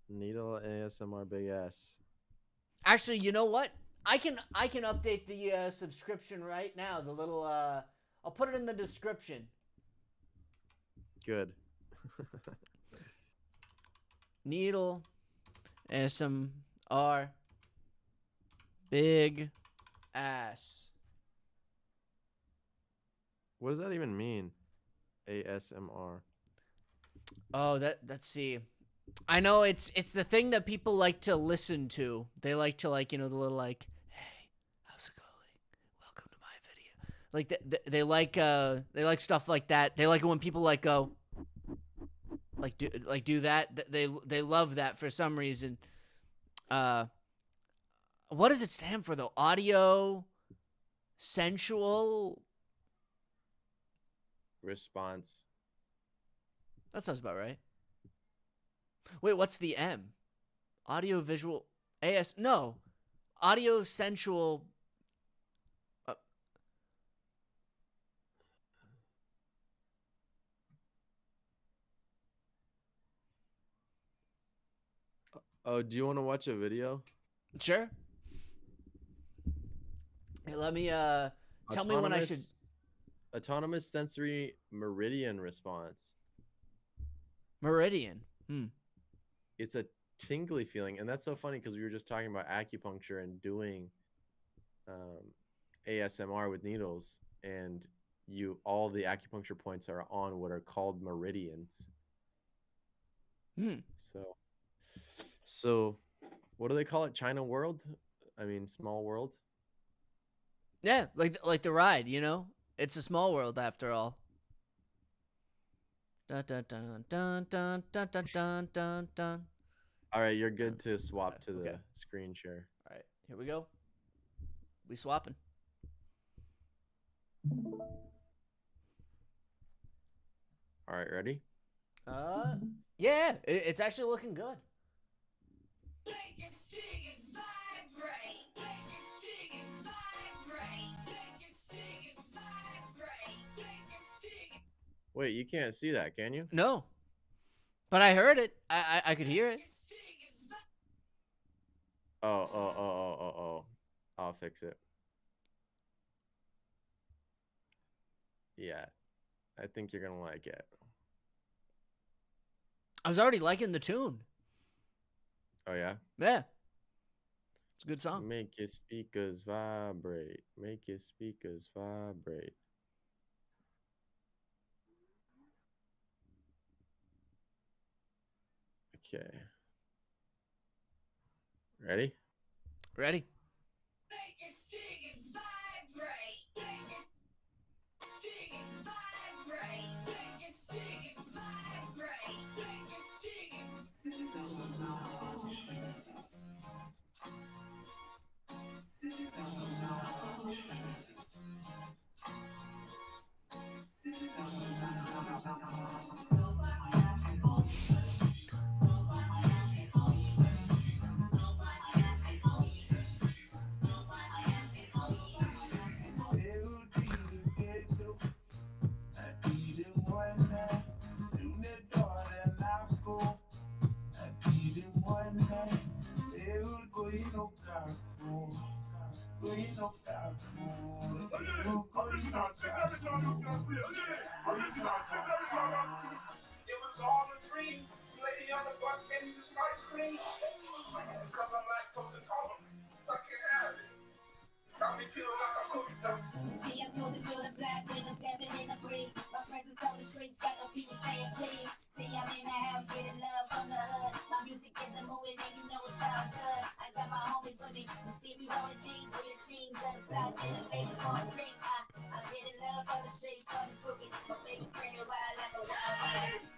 Needle ASMR big ass. Actually, you know what? I can update the subscription right now. The little I'll put it in the description. Good. Needle ASMR big ass. What does that even mean? ASMR. Oh, let's see. I know it's the thing that people like to listen to. They like to the little hey, how's it going? Welcome to my video. They like stuff like that. They like it when people go do that. They love that for some reason. What does it stand for though? Audio sensual Response. That sounds about right. Wait, what's the M? Audio visual no. Audio sensual Oh, do you want to watch a video? Sure. Hey, let me tell me when I should. Autonomous sensory meridian response. Meridian. It's a tingly feeling, and that's so funny because we were just talking about acupuncture and doing ASMR with needles, and all the acupuncture points are on what are called meridians. So what do they call it? China world? I mean, small world. Yeah, like the ride, It's a small world after all. Dun dun dun dun dun dun dun dun dun dun. All right, you're good to swap to the Okay. screen share. All right, here we go. We swapping. All right, ready? Yeah, it's actually looking good. Wait, you can't see that, can you? No, but I heard it. I could hear it. Oh. I'll fix it. Yeah, I think you're gonna like it. I was already liking the tune. Oh yeah? Yeah, it's a good song. Make your speakers vibrate. Make your speakers vibrate. Okay. Ready? Ready? It was all a dream. This lady on the bus gave me this ice cream. It's because I'm lactose intolerant. I can't have it. Got me feeling like a cookie dough. See, I told you you're the black when I'm stepping in the breeze. My presence on the streets got the people saying please. See, I'm in the house getting love from the hood. My music is the moving and you know it's all good. I got my homies with me. You see me rolling deep with the teams of the block and the ladies on the drink. I'm getting love from the streets, from the cookies. My baby's bringing wild like a wild.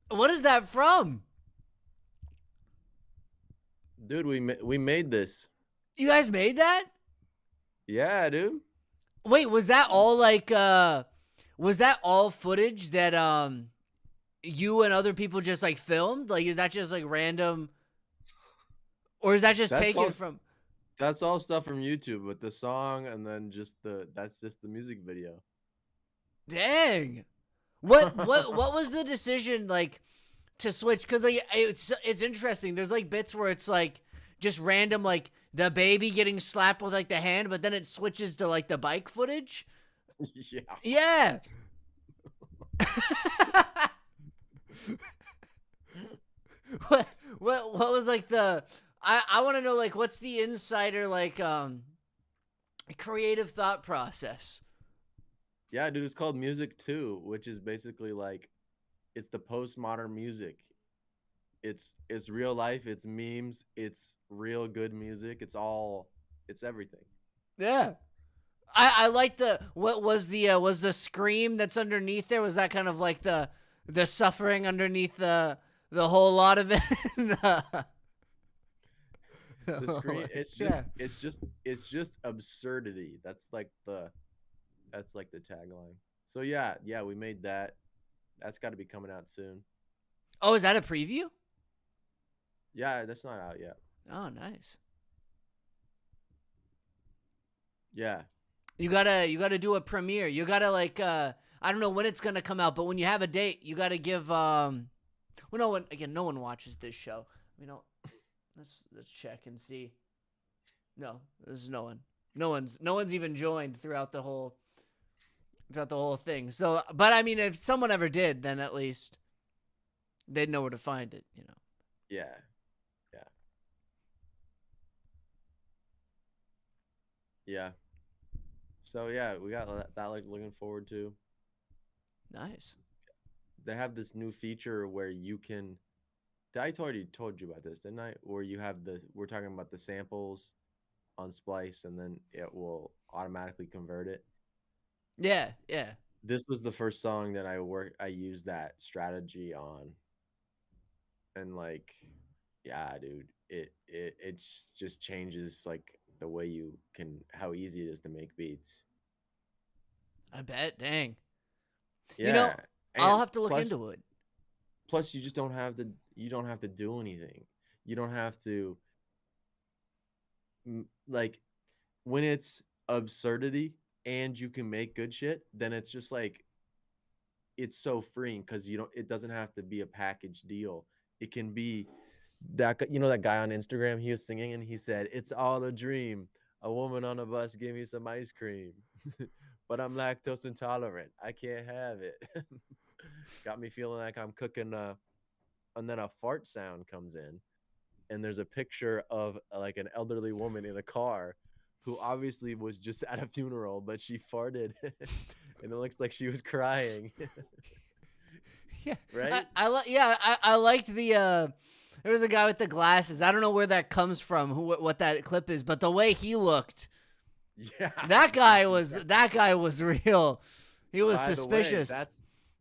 What is that from? Dude, we made this. You guys made that? Yeah, dude. Wait, was that all like was that all footage that you and other people just like filmed? Like is that just like random, or is that just That's taken all- from That's all stuff from YouTube with the song and then that's just the music video. Dang. What was the decision like to switch? Cuz like it's interesting. There's like bits where it's like just random like the baby getting slapped with like the hand, but then it switches to like the bike footage. Yeah. Yeah. what was like the I want to know like what's the insider like creative thought process? Yeah, dude, it's called Music 2, which is basically like it's the postmodern music. It's real life, it's memes, it's real good music, it's everything. Yeah. I like the what was the scream that's underneath there? Was that kind of like the suffering underneath the whole lot of it? The screen it's just absurdity. That's like the tagline. So yeah, we made that. That's got to be coming out soon. Oh, is that a preview? Yeah, that's not out yet. Oh, nice. Yeah. You gotta do a premiere. You gotta like I don't know when it's gonna come out, but when you have a date, you gotta give well no one watches this show. We don't let's check and see. No, there's no one. No one's even joined throughout the whole thing. So but I mean if someone ever did, then at least they'd know where to find it, you know. Yeah. Yeah. So yeah, we got that like looking forward to. Nice. They have this new feature where you can I already told you about this, didn't I? Where you have we're talking about the samples on Splice and then it will automatically convert it. Yeah. This was the first song that I used that strategy on. And like yeah, dude, it just changes like the way how easy it is to make beats. I bet. Dang. Yeah. You know, I'll and have to look plus- into it. Plus, you just don't have to. You don't have to do anything. You don't have to. Like, when it's absurdity and you can make good shit, then it's just like, it's so freeing because you don't. It doesn't have to be a package deal. It can be that that guy on Instagram. He was singing and he said, "It's all a dream. A woman on a bus gave me some ice cream, but I'm lactose intolerant. I can't have it." Got me feeling like I'm cooking and then a fart sound comes in and there's a picture of like an elderly woman in a car who obviously was just at a funeral, but she farted and it looks like she was crying. Yeah. Right? I liked the there was a guy with the glasses. I don't know where that comes from, what that clip is, but the way he looked, Yeah. that guy was real. He was By the way, suspicious.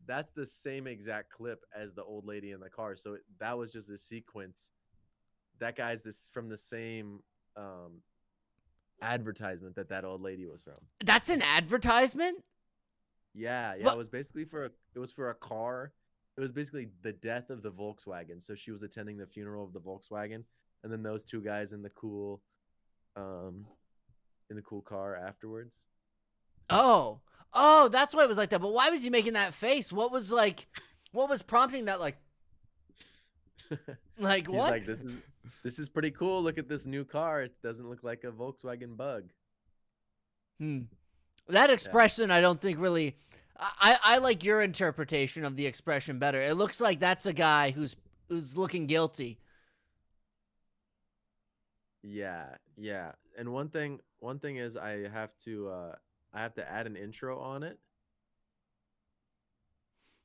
that's the same exact clip as the old lady in the car. So that was just a sequence. That guy's from the same advertisement that old lady was from. That's an advertisement? Yeah. What? It was basically for a car. It was basically the death of the Volkswagen. So she was attending the funeral of the Volkswagen, and then those two guys in the cool car afterwards. Oh, that's why it was like that. But why was he making that face? What was prompting that? Like, Like He's what? like, this is pretty cool. Look at this new car. It doesn't look like a Volkswagen Bug. Hmm. That Yeah. expression, I don't think really. I like your interpretation of the expression better. It looks like that's a guy who's looking guilty. Yeah, yeah. And one thing is I have to add an intro on it.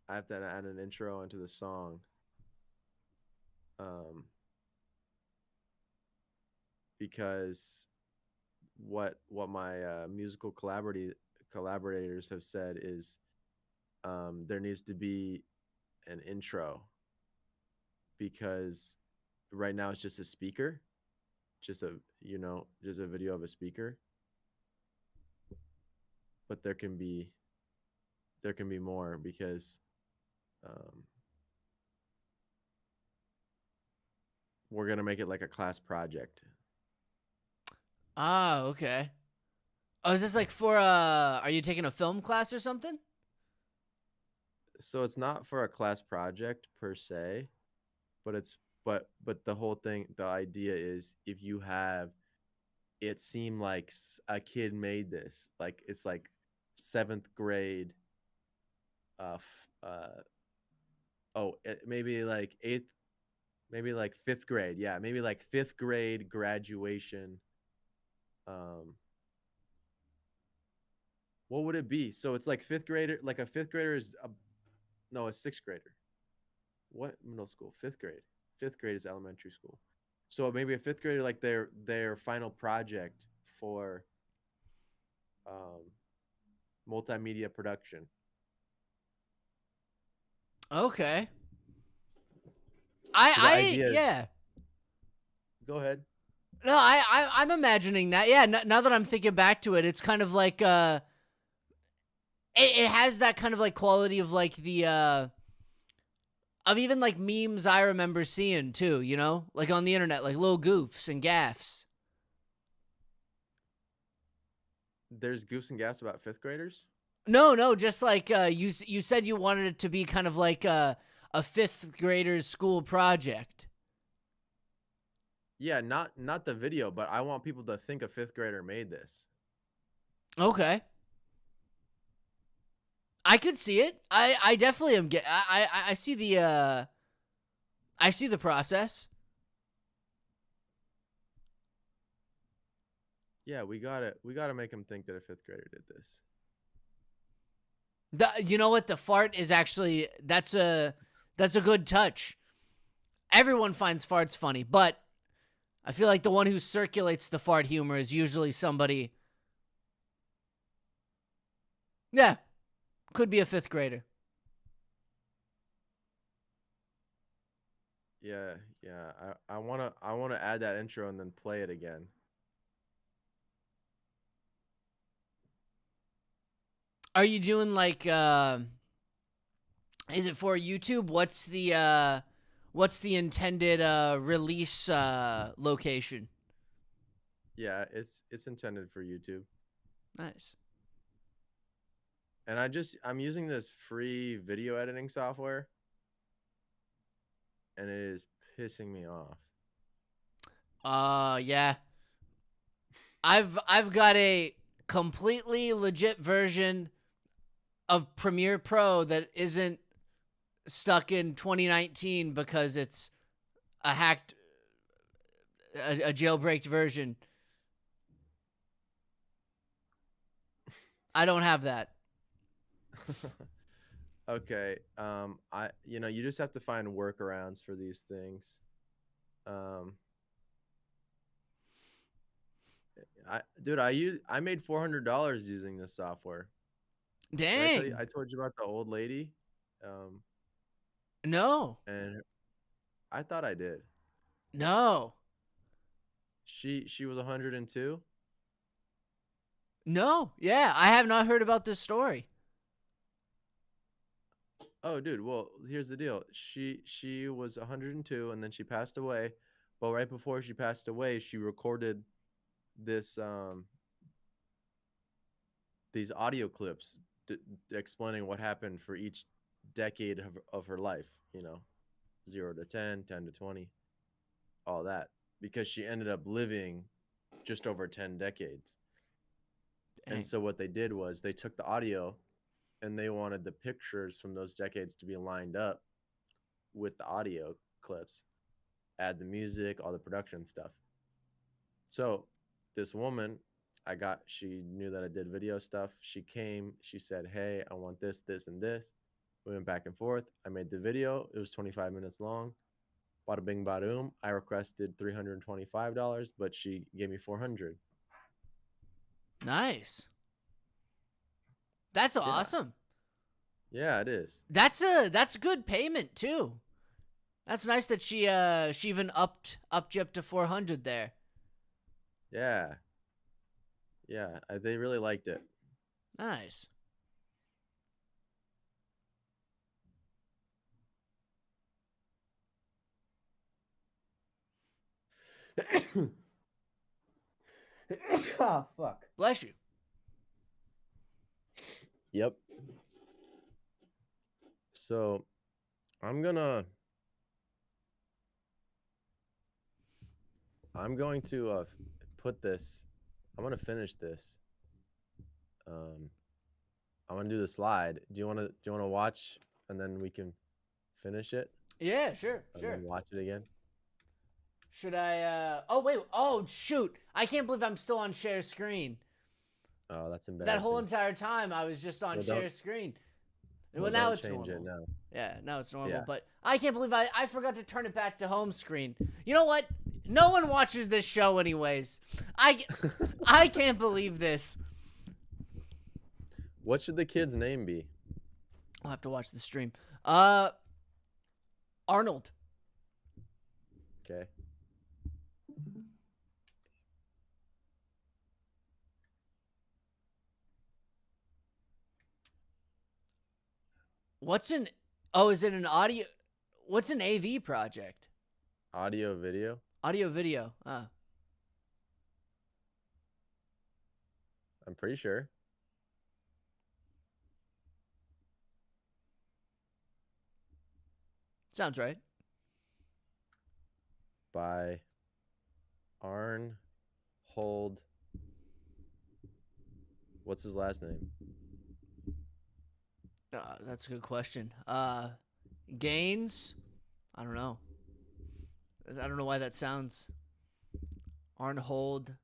I have to add an intro into the song. Um, because what my musical collaborators have said is there needs to be an intro because right now it's just a speaker, just a just a video of a speaker, but there can be more because um, we're gonna make it like a class project. Ah, okay. Oh, is this like for are you taking a film class or something? So it's not for a class project per se, but it's but the whole thing, the idea is if you have it seem like a kid made this, like it's like seventh grade, maybe like eighth, maybe like fifth grade, yeah, maybe like fifth grade graduation. Um, what would it be? So it's like fifth grader, like a fifth grader is no, a sixth grader. What middle school? Fifth grade. Fifth grade is elementary school. So maybe a fifth grader, like their final project for um, multimedia production. Okay. So the I idea is, yeah. go ahead. No, I'm imagining that. Yeah, now that I'm thinking back to it, it's kind of like it has that kind of like quality of like the of even like memes I remember seeing too, you know? Like on the internet, like little goofs and gaffs. There's goofs and gaffs about fifth graders. No, just like you said you wanted it to be kind of like a fifth grader's school project. Yeah, not the video, but I want people to think a fifth grader made this. Okay. I could see it. I definitely am I see the I see the process. Yeah, we gotta make them think that a fifth grader did this. You know what? The fart is actually that's a good touch. Everyone finds farts funny, but I feel like the one who circulates the fart humor is usually somebody. Yeah, could be a fifth grader. Yeah, yeah. I wanna add that intro and then play it again. Are you doing like is it for YouTube? What's the intended release location? Yeah, it's intended for YouTube. Nice. And I'm using this free video editing software and it is pissing me off. Yeah. I've got a completely legit version of Premiere Pro that isn't stuck in 2019 because it's a hacked a jailbreaked version. I don't have that. Okay. You just have to find workarounds for these things. I made $400 using this software. Dang. I told you about the old lady. No. And I thought I did. No. She was 102. No. Yeah, I have not heard about this story. Oh, dude. Well, here's the deal. She was 102 and then she passed away. But right before she passed away, she recorded this these audio clips explaining what happened for each decade of her life, you know. 0 to 10, 10 to 20, all that, because she ended up living just over 10 decades. Dang. And so what they did was they took the audio and they wanted the pictures from those decades to be lined up with the audio clips, add the music, all the production stuff. So this woman, she knew that I did video stuff. She came, she said, "Hey, I want this, this, and this." We went back and forth. I made the video. It was 25 minutes long. Bada bing, bada boom. I requested $325, but she gave me 400. Nice. That's awesome. Yeah, it is. That's good payment too. That's nice that she even upped you up to 400 there. Yeah. Yeah, they really liked it. Nice. Oh, fuck. Bless you. Yep. So I'm going to put this. I'm going to finish this. I'm going to do the slide. Do you want to watch and then we can finish it? Yeah, sure, And sure. then watch it again? Should I oh wait, oh shoot. I can't believe I'm still on share screen. Oh, that's embarrassing. That whole entire time I was just on Well, share don't- screen. Well, Well, now don't it's change normal. it now. Yeah, now it's normal, Yeah. but I can't believe I forgot to turn it back to home screen. You know what? No one watches this show anyways. I can't believe this. What should the kid's name be? I'll have to watch the stream. Arnold. Okay. Is it an audio? What's an AV project? Audio, video? Audio video. I'm pretty sure. Sounds right. By Arn Hold. What's his last name? That's a good question. Gaines? I don't know. I don't know why that sounds. Arnhold.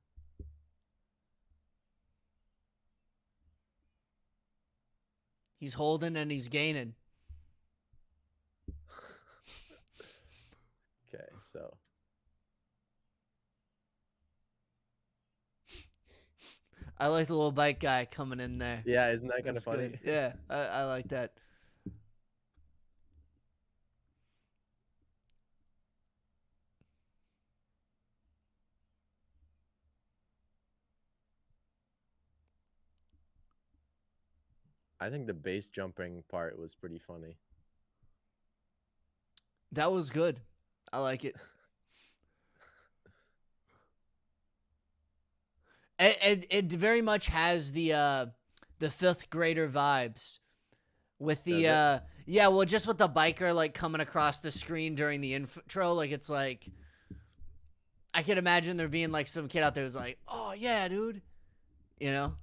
He's holding and he's gaining. Okay, so I like the little bike guy coming in there. yeah, isn't that kind of That's funny? good. Yeah, I like that. I think the base jumping part was pretty funny. That was good. I like it. It very much has the fifth grader vibes with the Does yeah, well, just with the biker like coming across the screen during the intro, like it's like I can imagine there being like some kid out there who's like, "Oh yeah, dude," you know,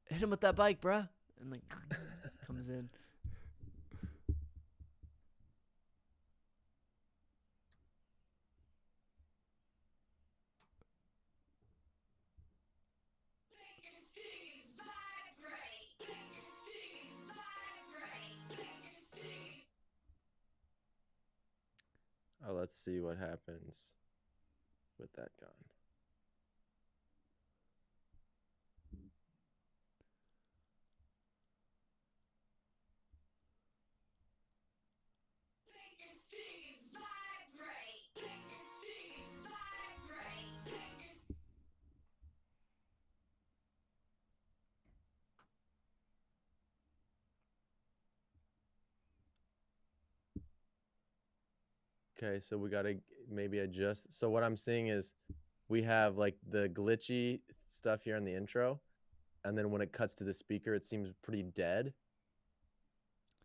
hit him with that bike, bruh, and like comes in. Oh, let's see what happens with that gun. Okay, so we gotta maybe adjust. So what I'm seeing is we have like the glitchy stuff here in the intro, and then when it cuts to the speaker, it seems pretty dead.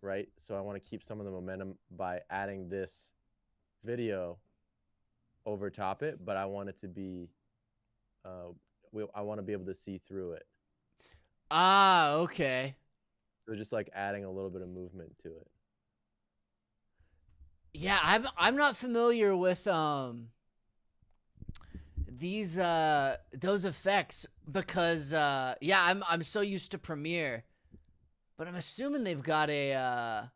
right? So I want to keep some of the momentum by adding this video over top it, but I want it to be, I want to be able to see through it. Ah, okay. So just like adding a little bit of movement to it. Yeah, I'm not familiar with these those effects because yeah, I'm so used to Premiere, but I'm assuming they've got a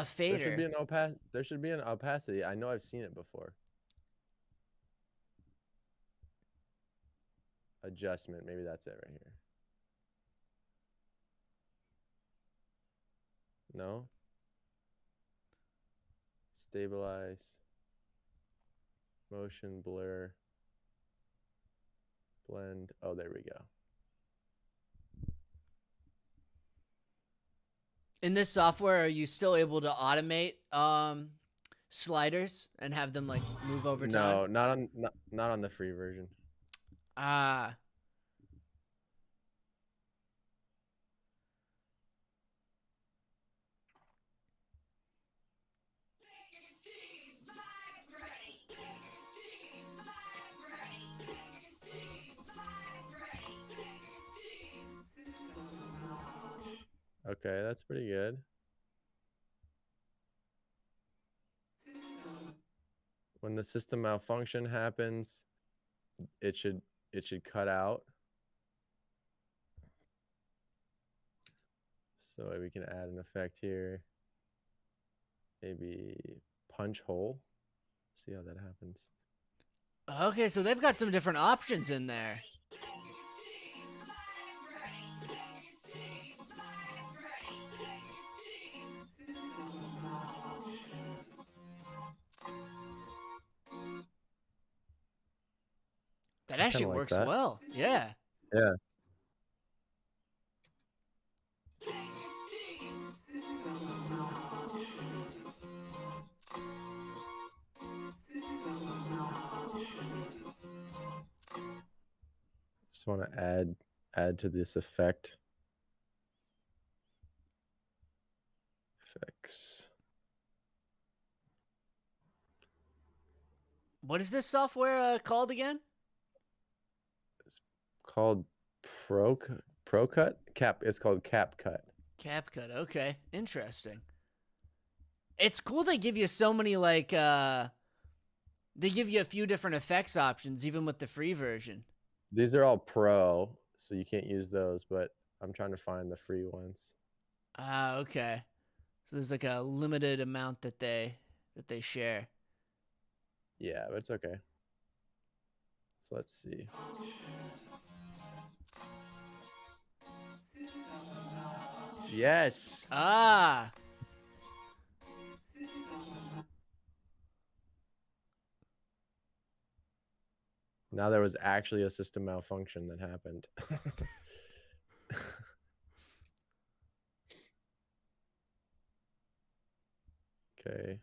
fader. There should be an opacity. I know I've seen it before. Adjustment, maybe that's it right here. No. Stabilize. Motion blur. Blend. Oh, there we go. In this software, are you still able to automate sliders and have them like move over No, time? not on the free version. Ah. Okay, that's pretty good. When the system malfunction happens, it should cut out. So we can add an effect here. Maybe punch hole. See how that happens. Okay, so they've got some different options in there. That I actually kinda like works that. well. Yeah. Yeah. Just want to add to this effect. Effects. What is this software called again? Called ProCut? It's called CapCut. CapCut. Okay, interesting. It's cool they give you so many like they give you a few different effects options even with the free version. These are all pro, so you can't use those, but I'm trying to find the free ones. Ah, okay. So there's like a limited amount that they share. Yeah, but it's okay. So let's see. Yes. Ah. Now there was actually a system malfunction that happened. Okay.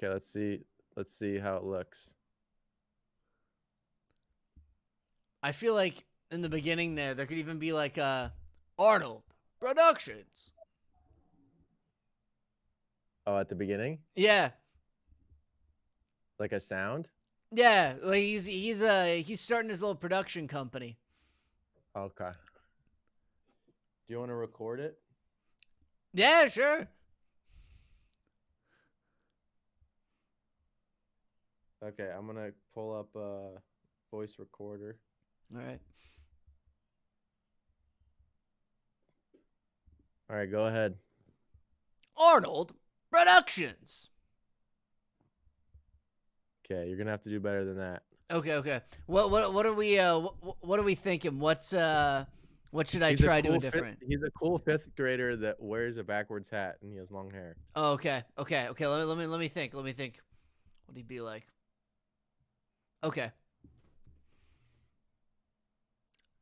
Okay, let's see how it looks. I feel like in the beginning there could even be like Arnold Productions. Oh, at the beginning? Yeah. Like a sound? Yeah, like he's starting his little production company. Okay. Do you want to record it? Yeah, sure. Okay, I'm gonna pull up a voice recorder. All right. All right, go ahead. Arnold Productions. Okay, you're gonna have to do better than that. Okay. What are we thinking? What should I try doing different? He's a cool fifth grader that wears a backwards hat and he has long hair. Oh, okay. Let me think. What'd he be like? Okay.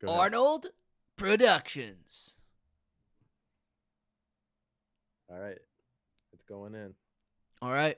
Go ahead. Arnold Productions. All right, it's going in. All right.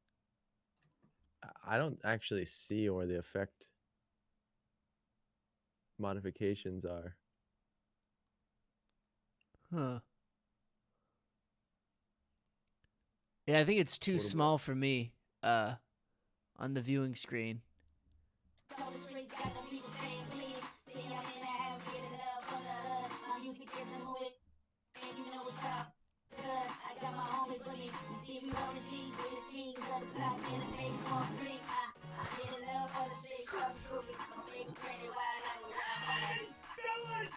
I don't actually see where the effect modifications are. Huh. Yeah, I think it's too What about- small for me. On the viewing screen. On the streets, got the people saying please. See, I'm in the house, getting love from the hood. My music is the mood, and you know what's up. Good, I got my homies with me. You see me rolling deep with the teams of the block and the niggas on the street. I'm getting love for the streets, I'm truly. My favorite friend is wild like a wild.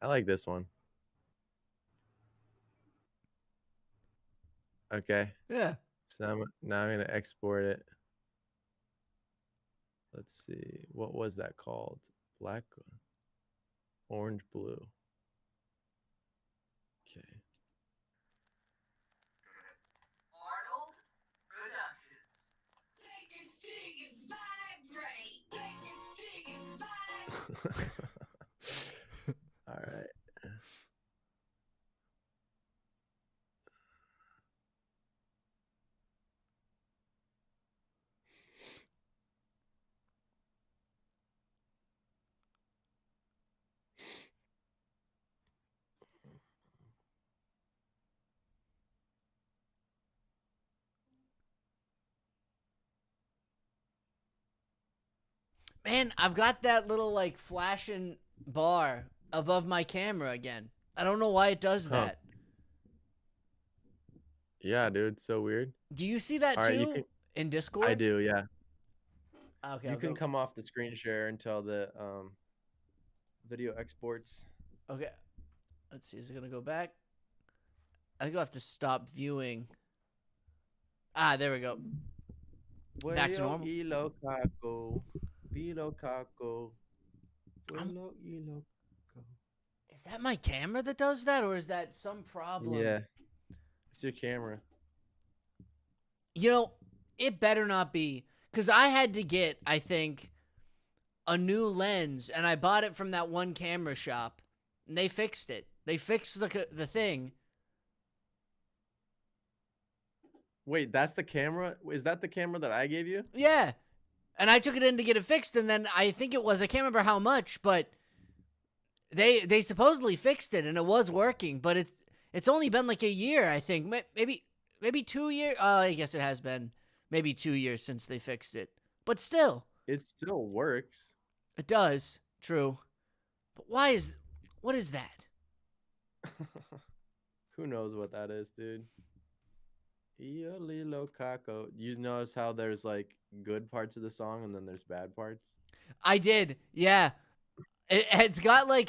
I like this one. Okay. Yeah. So now I'm gonna export it. Let's see. What was that called? Black, orange, blue. Okay. Arnold Productions. Make it sting and vibrate. Make it sting and vibrate. All right. Man, I've got that little like flashing bar above my camera again. I don't know why it does Huh. that. Yeah, dude. So weird. Do you see that All right, too you can. in Discord? I do. Yeah. Okay, You I'll can go. come off the screen share until the video exports. Okay. Let's see. Is it gonna go back? I think I'll have to stop viewing. Ah, there we go. Back to normal. Ilo Kako. Ilo Kako. I'm- Willow, Ilo Kako. Is that my camera that does that, or is that some problem? Yeah. It's your camera. You know, it better not be, because I had to get, I think, a new lens, and I bought it from that one camera shop, and they fixed it. They fixed the thing. Wait, that's the camera? Is that the camera that I gave you? Yeah. And I took it in to get it fixed, and then I think it was, I can't remember how much, but they supposedly fixed it, and it was working, but it's only been like a year, I think. Maybe 2 years. I guess it has been maybe 2 years since they fixed it. But still, It still works. it does. True. But what is that? Who knows what that is, dude? Lilo Kako. You notice how there's like good parts of the song and then there's bad parts? I did. Yeah. It's got like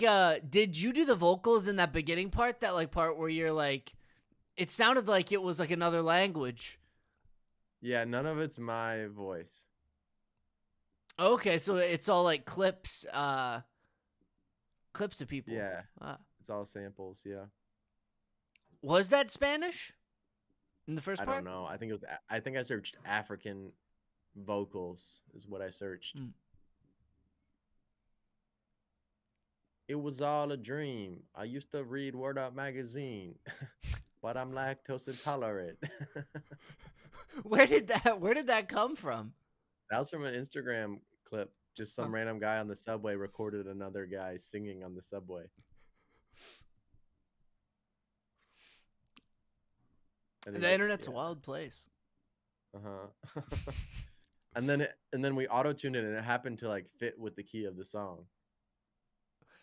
did you do the vocals in that beginning part? That like part where you're like, it sounded like it was like another language. Yeah, none of it's my voice. Okay, so it's all like clips of people. Yeah, Ah. it's all samples. Yeah, Was that Spanish in the first I part? don't know. I think it was. I think I searched African vocals is what I searched. Hmm. It was all a dream. I used to read Word Up magazine, but I'm lactose intolerant. Where did that come from? That was from an Instagram clip. Just some Huh. random guy on the subway recorded another guy singing on the subway. And The internet's a wild place. Uh-huh. and then we auto-tuned it and it happened to like fit with the key of the song.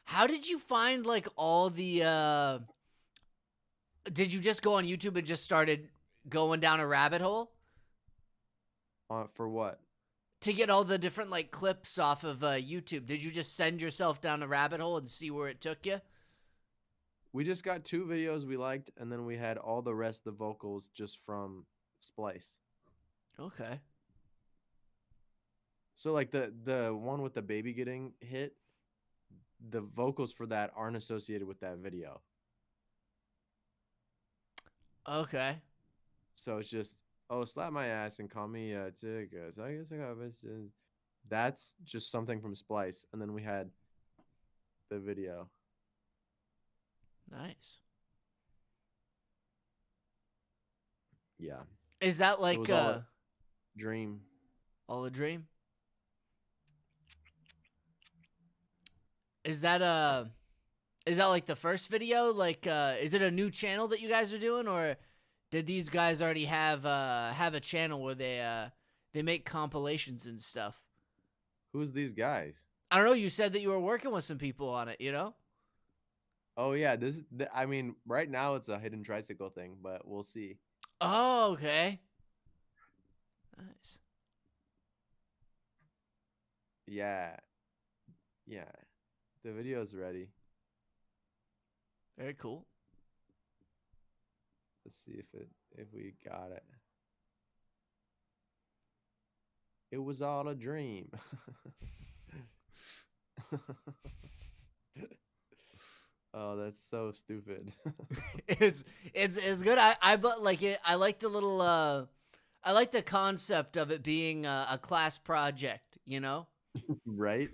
How did you find like all the did you just go on YouTube and just started going down a rabbit hole For what? to get all the different like clips off of YouTube? Did you just send yourself down a rabbit hole and see where it took you? We just got 2 videos we liked, and then we had all the rest of the vocals just from Splice. Okay. So like the one with the baby getting hit, the vocals for that aren't associated with that video. Okay. So it's just, oh, slap my ass and call me tigger. So I guess I got bitches. That's just something from Splice, and then we had the video. Nice. Yeah, Is that it like was all a dream. all a dream? Is that like the first video? Like is it a new channel that you guys are doing, or did these guys already have a channel where they make compilations and stuff? Who's these guys? I don't know, you said that you were working with some people on it, you know? Oh yeah, I mean, right now it's a hidden tricycle thing, but we'll see. Oh, okay. Nice. Yeah, yeah, the video's ready. Very cool. Let's see if we got it. It was all a dream. Oh, that's so stupid. It's good. But like it. I like the little I like the concept of it being a class project, you know? Right?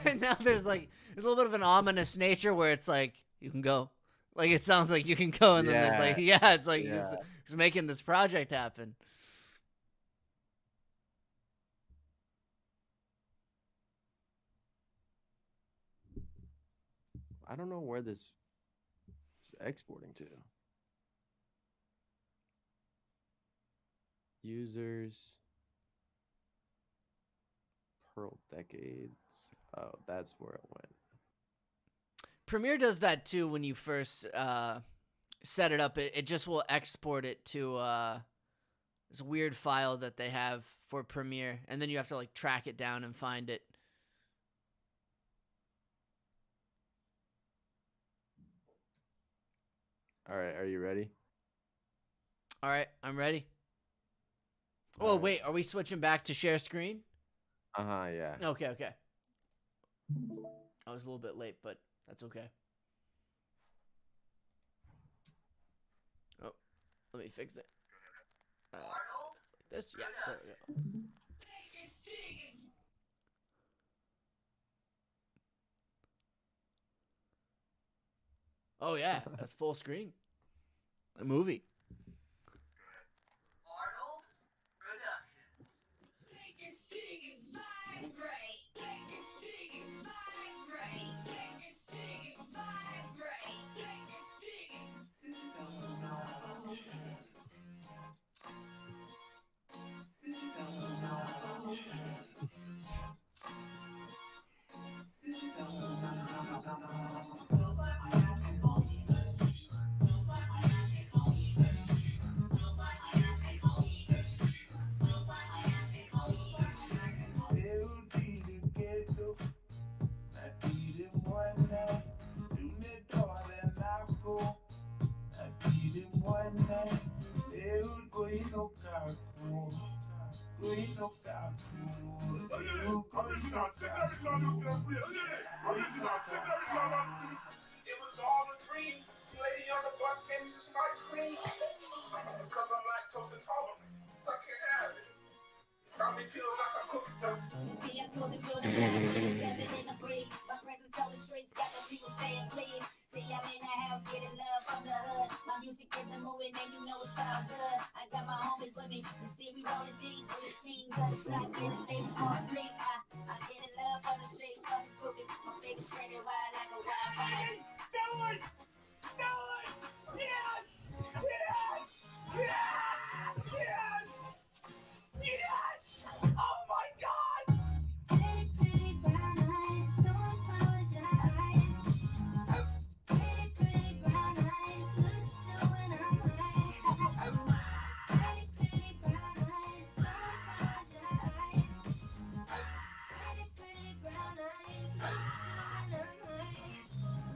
And now there's a little bit of an ominous nature where it's like you can go. Like it sounds like you can go, and then there's like it's like Yeah. he's making this project happen. I don't know where this is exporting to. Users. Pearl Decades. Oh, that's where it went. Premiere does that too when you first set it up. It just will export it to this weird file that they have for Premiere, and then you have to like track it down and find it. All right, are you ready? All right, I'm ready. Oh, All right. wait, are we switching back to share screen? Yeah. Okay. I was a little bit late, but that's okay. Oh, let me fix it. Like this? Yeah, there we go. Oh, yeah, that's full screen. A movie. It was all a dream. This lady on the bus gave me this ice cream. It's cause I'm lactose intolerant. I can't have it. Got me feeling like a cookie dough. See, I'm closing doors, stepping in the breeze. My presence on the streets got the people saying please. See, I'm in the house getting love from the hood. My music is the moving and you know it's all good. I got my homies with me, the series on the deep. The teams of the block getting things on free. I'm getting love from the streets, from the groupies. My baby spreading wild like a wildfire. Pretty, pretty brown eyes, don't apologize. Pretty, pretty brown eyes, look you when I'm high. Pretty, pretty brown eyes, don't apologize. Pretty, pretty brown eyes, look you when I'm high.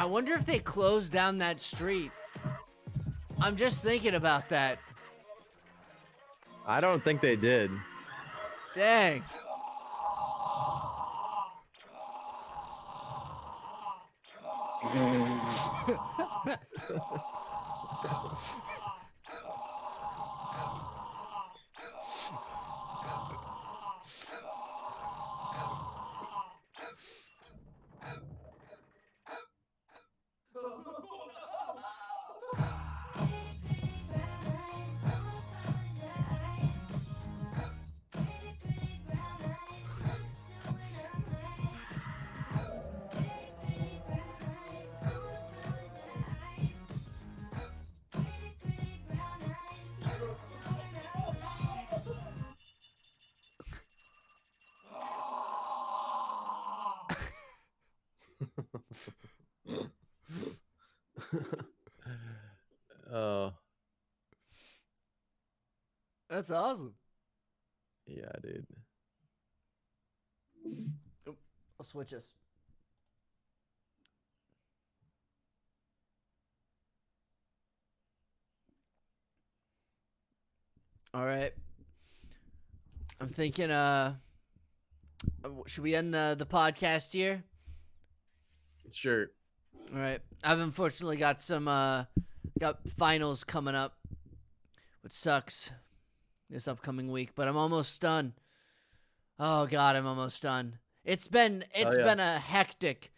I wonder if they closed down that street. I'm just thinking about that. I don't think they did. Dang. Oh, That's awesome. yeah, dude. I'll switch us. All right. I'm thinking should we end the podcast here? Sure. All right. I've unfortunately got some got finals coming up, which sucks this upcoming week, but I'm almost done. Oh god, I'm almost done. It's been yeah. a hectic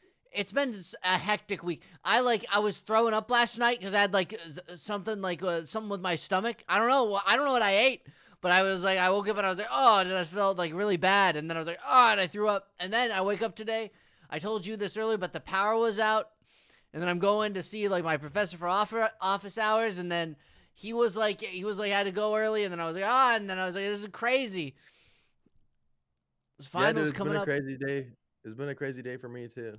week. I was throwing up last night cuz I had like something with my stomach. I don't know what I ate, but I was like I woke up and I was like, "Oh," and I felt like really bad, and then I was like, "Oh," and I threw up. And then I wake up today. I told you this earlier, but the power was out. And then I'm going to see like my professor for office hours, and then he was like I had to go early, and then I was like, and then I was like, this is crazy. This Yeah, finals dude, it's coming been a up. crazy day. It's been a crazy day for me too.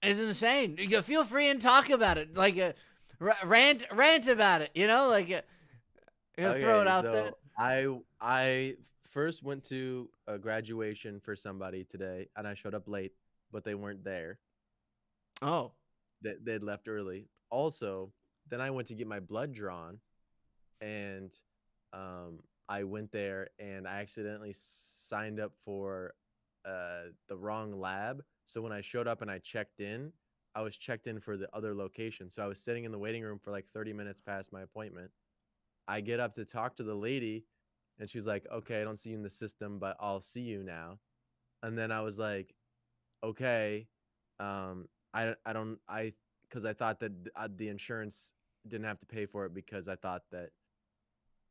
It's insane. You feel free and talk about it, like rant about it. You know, like throw it out there. I first went to a graduation for somebody today, and I showed up late, but they weren't there. Oh, They'd left early. Also, then I went to get my blood drawn, and I went there and I accidentally signed up for the wrong lab. So when I showed up and I checked in, I was checked in for the other location. So I was sitting in the waiting room for like 30 minutes past my appointment. I get up to talk to the lady, and she's like, "Okay, I don't see you in the system, but I'll see you now." And then I was like, "Okay, because I thought that the insurance didn't have to pay for it because I thought that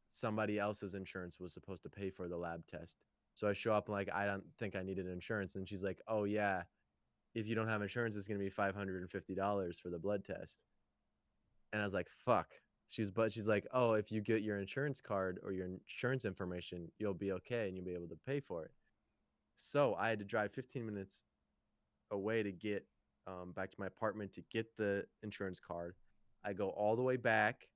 somebody else's insurance was supposed to pay for the lab test." So I show up and like, I don't think I needed insurance, and she's like, "Oh yeah, if you don't have insurance, it's gonna be $550 for the blood test." And I was like, "Fuck." She's like, "Oh, if you get your insurance card or your insurance information, you'll be okay and you'll be able to pay for it." So I had to drive 15 minutes away to get back to my apartment to get the insurance card. I go all the way back,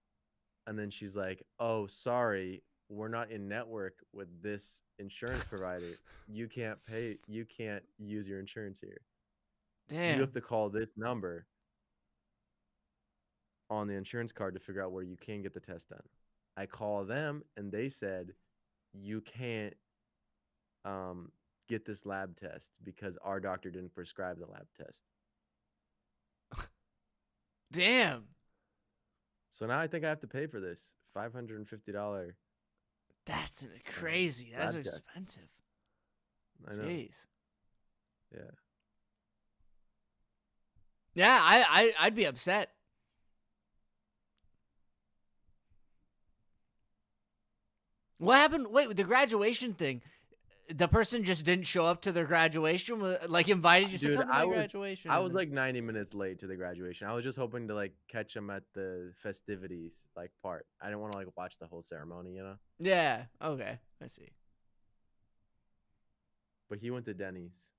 and then she's like, "Oh, sorry, we're not in network with this insurance provider. You can't use your insurance here. You damn. have to call this number on the insurance card to figure out where you can get the test done." I call them, and they said, "You can't get this lab test because our doctor didn't prescribe the lab test." Damn. So now I think I have to pay for this $550. That's crazy. That's lab test. expensive. I know. Jeez. Yeah. Yeah, I'd be upset. What happened? Wait, with the graduation thing, the person just didn't show up to their graduation. Like invited you to Dude, come to my graduation. I and was then- like 90 minutes late to the graduation. I was just hoping to like catch him at the festivities like part. I didn't want to like watch the whole ceremony, you know. yeah. Okay, I see. But he went to Denny's.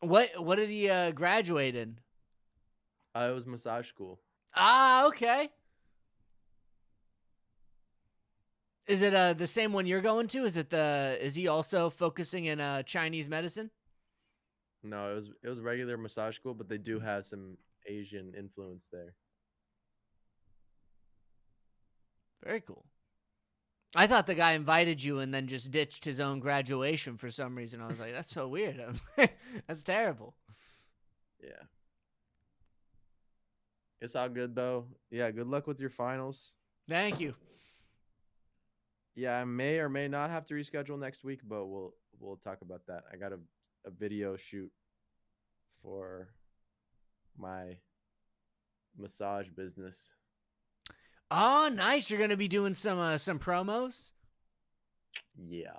What did he graduate in? It was massage school. Ah, okay. Is it the same one you're going to? Is he also focusing in Chinese medicine? No, it was a regular massage school, but they do have some Asian influence there. Very cool. I thought the guy invited you and then just ditched his own graduation for some reason. I was like, that's so weird. That's terrible. Yeah. It's all good though. Yeah, good luck with your finals. Thank you. Yeah, I may or may not have to reschedule next week, but we'll talk about that. I got a video shoot for my massage business. Oh, nice. You're going to be doing some promos? Yeah.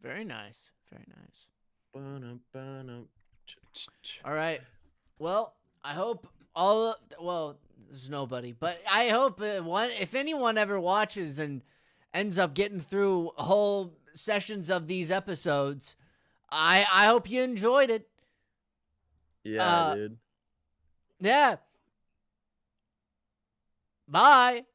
Very nice. Very nice. Ba-dum. All right. Well, I hope there's nobody, but I hope if anyone ever watches and ends up getting through whole sessions of these episodes, I hope you enjoyed it. Yeah, dude. Yeah. Bye.